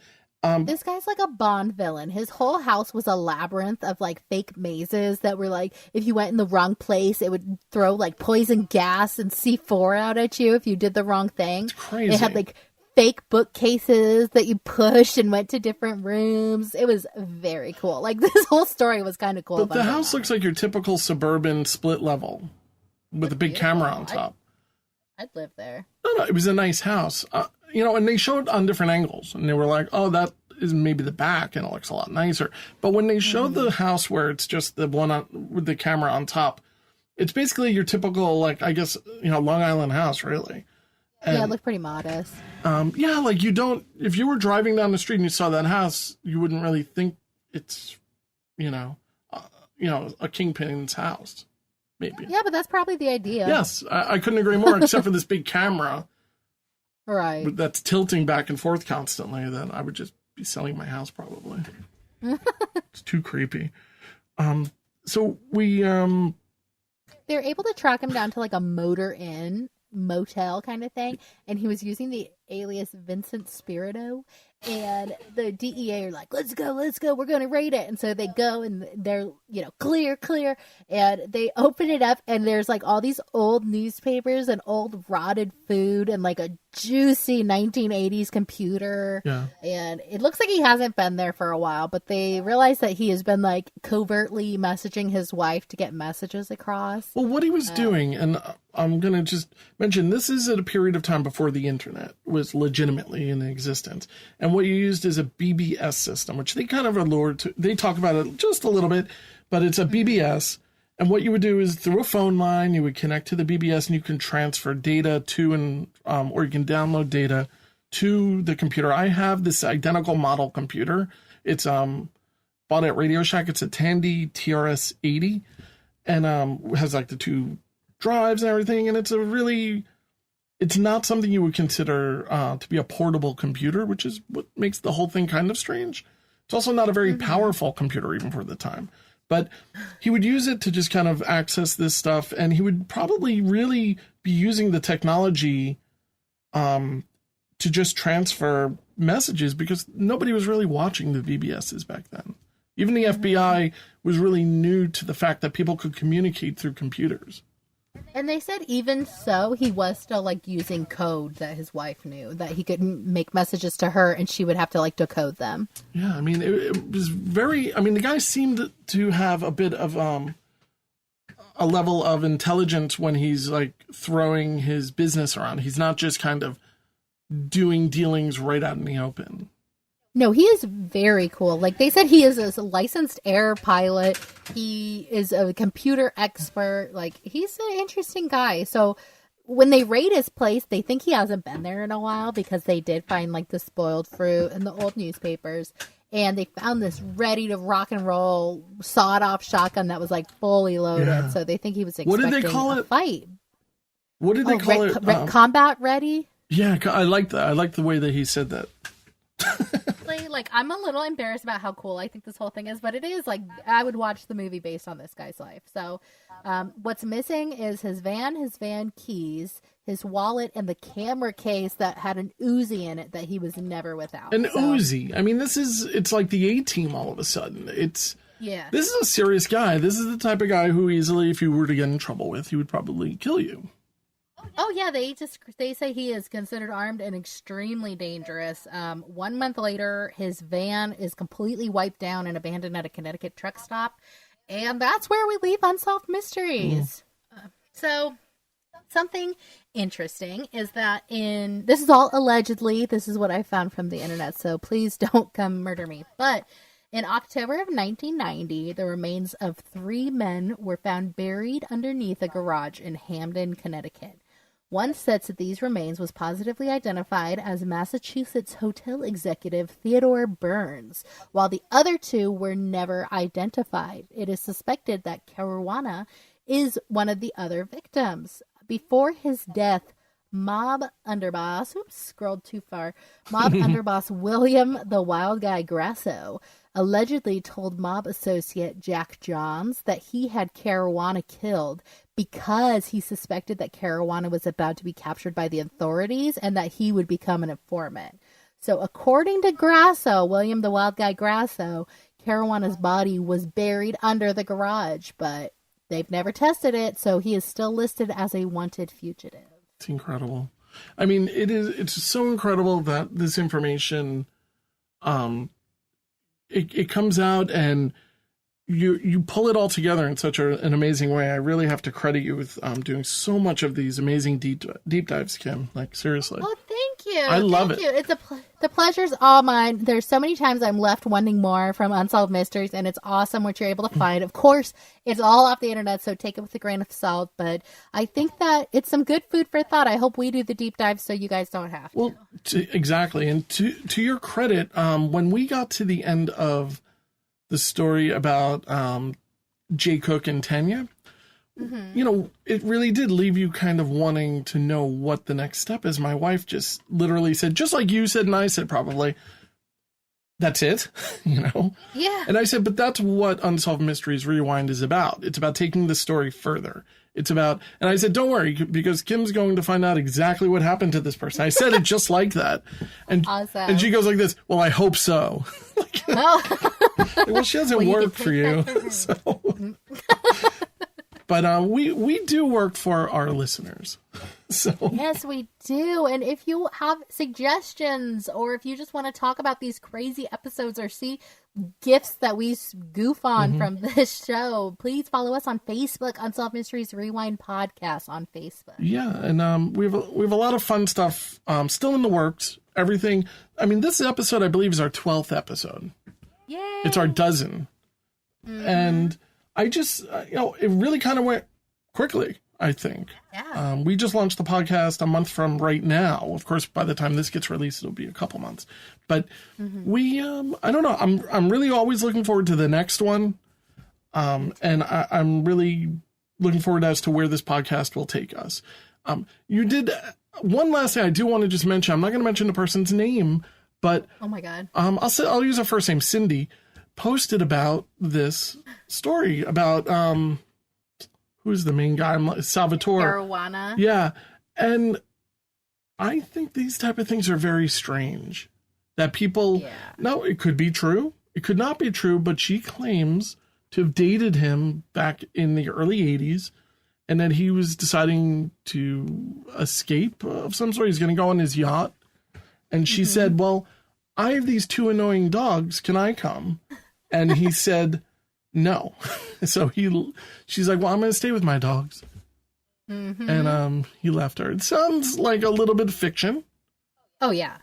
This guy's like a Bond villain. His whole house was a labyrinth of like fake mazes that were like, if you went in the wrong place, it would throw like poison gas and C4 out at you if you did the wrong thing. It's crazy. It had like fake bookcases that you pushed and went to different rooms. It was very cool. Like this whole story was kind of cool. But the house looks like your typical suburban split level with a big camera on top. I'd live there. No, it was a nice house. And they showed on different angles, and they were like, "Oh, that is maybe the back, and it looks a lot nicer." But when they showed the house where it's just the one with the camera on top, it's basically your typical, like I guess Long Island house, really. And, yeah, it looked pretty modest. Like you don't. If you were driving down the street and you saw that house, you wouldn't really think it's, a kingpin's house. Maybe. Yeah, but that's probably the idea. Yes, I couldn't agree more, except for this big camera. Right. That's tilting back and forth constantly, then I would just be selling my house probably. It's too creepy. So we... They're able to track him down to like a motor inn, motel kind of thing, and he was using the alias Vincent Spirito, and the DEA are like, let's go, we're going to raid it. And so they go and they're, clear. And they open it up and there's like all these old newspapers and old rotted food and like a juicy 1980s computer. Yeah. And it looks like he hasn't been there for a while, but they realize that he has been like covertly messaging his wife to get messages across. Well, what he was doing, and I'm going to just mention, this is at a period of time before the internet was legitimately in existence. And what you used is a BBS system, which they kind of allured to. They talk about it just a little bit, but it's a BBS. And what you would do is through a phone line, you would connect to the BBS and you can transfer data to, or you can download data to the computer. I have this identical model computer. It's bought at Radio Shack. It's a Tandy TRS-80 and has like the 2 drives and everything. And it's not something you would consider to be a portable computer, which is what makes the whole thing kind of strange. It's also not a very powerful computer even for the time. But he would use it to just kind of access this stuff, and he would probably really be using the technology to just transfer messages because nobody was really watching the VBSs back then. Even the FBI was really new to the fact that people could communicate through computers. And they said even so, he was still like using code that his wife knew, that he couldn't make messages to her and she would have to like decode them. Yeah, I mean, it was very, I mean, the guy seemed to have a bit of a level of intelligence when he's like throwing his business around. He's not just kind of doing dealings right out in the open. No, he is very cool. Like they said, he is a licensed air pilot. He is a computer expert. Like he's an interesting guy. So when they raid his place, they think he hasn't been there in a while because they did find like the spoiled fruit and the old newspapers. And they found this ready to rock and roll sawed off shotgun that was like fully loaded. Yeah. So they think he was expecting what did they call a fight. What did they call it? Combat ready? Yeah, I like that. I like the way that he said that. Like I'm a little embarrassed about how cool I think this whole thing is, but it is like I would watch the movie based on this guy's life. So what's missing is his van keys, his wallet, and the camera case that had an Uzi in it that he was never without. Uzi. I mean, it's like the A-Team all of a sudden. This is a serious guy. This is the type of guy who easily, if you were to get in trouble with, he would probably kill you. Oh yeah, they say he is considered armed and extremely dangerous. 1 month later, his van is completely wiped down and abandoned at a Connecticut truck stop, and that's where we leave Unsolved Mysteries. So, something interesting is that this is all allegedly. This is what I found from the internet, so please don't come murder me. But in October of 1990, the remains of 3 men were found buried underneath a garage in Hamden, Connecticut. One set of these remains was positively identified as Massachusetts hotel executive Theodore Burns, while the other 2 were never identified. It is suspected that Caruana is one of the other victims. Before his death, mob underboss William the Wild Guy Grasso allegedly told mob associate Jack Johns that he had Caruana killed because he suspected that Caruana was about to be captured by the authorities and that he would become an informant. So according to Grasso, William the Wild Guy Grasso, Caruana's body was buried under the garage, but they've never tested it, so he is still listed as a wanted fugitive. It's incredible. I mean, it's so incredible that this information, it comes out and you pull it all together in such an amazing way. I really have to credit you with doing so much of these amazing deep dives, Kim. Like, seriously. Oh, thank you. I love it. It's the pleasure's all mine. There's so many times I'm left wanting more from Unsolved Mysteries, and it's awesome what you're able to find. Of course, it's all off the internet, so take it with a grain of salt, but I think that it's some good food for thought. I hope we do the deep dive so you guys don't have to. Well, exactly. And to your credit, when we got to the end of the story about Jay Cook and Tanya, it really did leave you kind of wanting to know what the next step is. My wife just literally said, just like you said and I said probably, that's it, Yeah. And I said, but that's what Unsolved Mysteries Rewind is about. It's about taking the story further. It's about, and I said, don't worry, because Kim's going to find out exactly what happened to this person. I said it just like that. And, awesome. And she goes like this, well, I hope so. Well, she doesn't work for you. So. But we do work for our listeners. So yes, we do. And if you have suggestions or if you just want to talk about these crazy episodes or see gifts that we goof on from this show, please follow us on Facebook, Unsolved Mysteries Rewind Podcast on Facebook. Yeah, and we have a lot of fun stuff still in the works. Everything. I mean, this episode I believe is our 12th episode. Yay! It's our dozen, and I just it really kind of went quickly. I think. Yeah. We just launched the podcast a month from right now. Of course, by the time this gets released, it'll be a couple months. But we, I don't know. I'm really always looking forward to the next one. And I'm really looking forward as to where this podcast will take us. You did one last thing I do want to just mention. I'm not going to mention the person's name, but oh my God. I'll use her first name. Cindy posted about this story about, who's the main guy? Salvatore Caruana. Yeah. And I think these type of things are very strange. That people, no, it could be true. It could not be true, but she claims to have dated him back in the early 80s and that he was deciding to escape of some sort. He's going to go on his yacht. And she said, well, I have these 2 annoying dogs. Can I come? And he said, no. So she's like, well, I'm going to stay with my dogs. And he left her. It sounds like a little bit of fiction. Oh, yeah.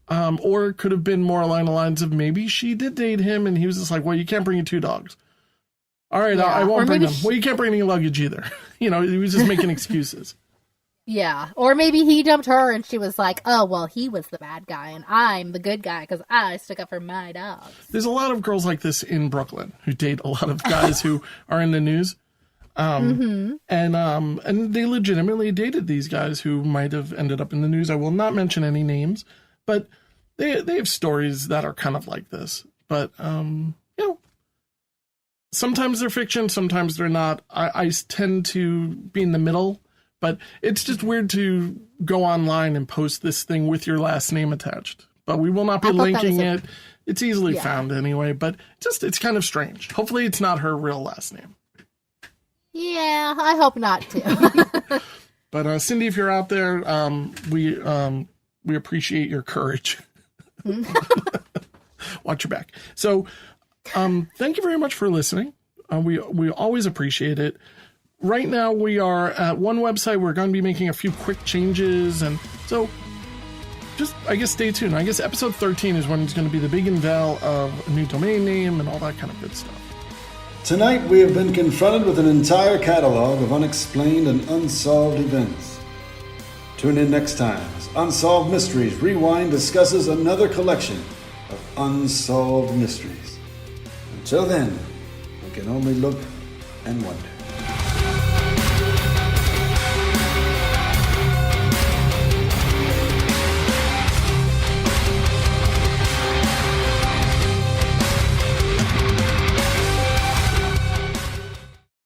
Or it could have been more along the lines of maybe she did date him and he was just like, well, you can't bring your 2 dogs. All right, yeah. I won't bring them. Well, you can't bring any luggage either. He was just making excuses. Yeah. Or maybe he dumped her and she was like, oh, well, he was the bad guy and I'm the good guy because I stuck up for my dogs. There's a lot of girls like this in Brooklyn who date a lot of guys who are in the news. And they legitimately dated these guys who might have ended up in the news. I will not mention any names, but they have stories that are kind of like this. But, sometimes they're fiction, sometimes they're not. I tend to be in the middle. But it's just weird to go online and post this thing with your last name attached. But we will not be linking it. It's easily found anyway. But it's kind of strange. Hopefully it's not her real last name. Yeah, I hope not too. But Cindy, if you're out there, we appreciate your courage. Watch your back. So thank you very much for listening. We always appreciate it. Right now we are at one website. We're going to be making a few quick changes, and so just, I guess, stay tuned. I guess episode 13 is when it's going to be the big unveil of a new domain name and all that kind of good stuff. Tonight we have been confronted with an entire catalog of unexplained and unsolved events. Tune in next time as Unsolved Mysteries Rewind discusses another collection of unsolved mysteries. Until then, we can only look and wonder.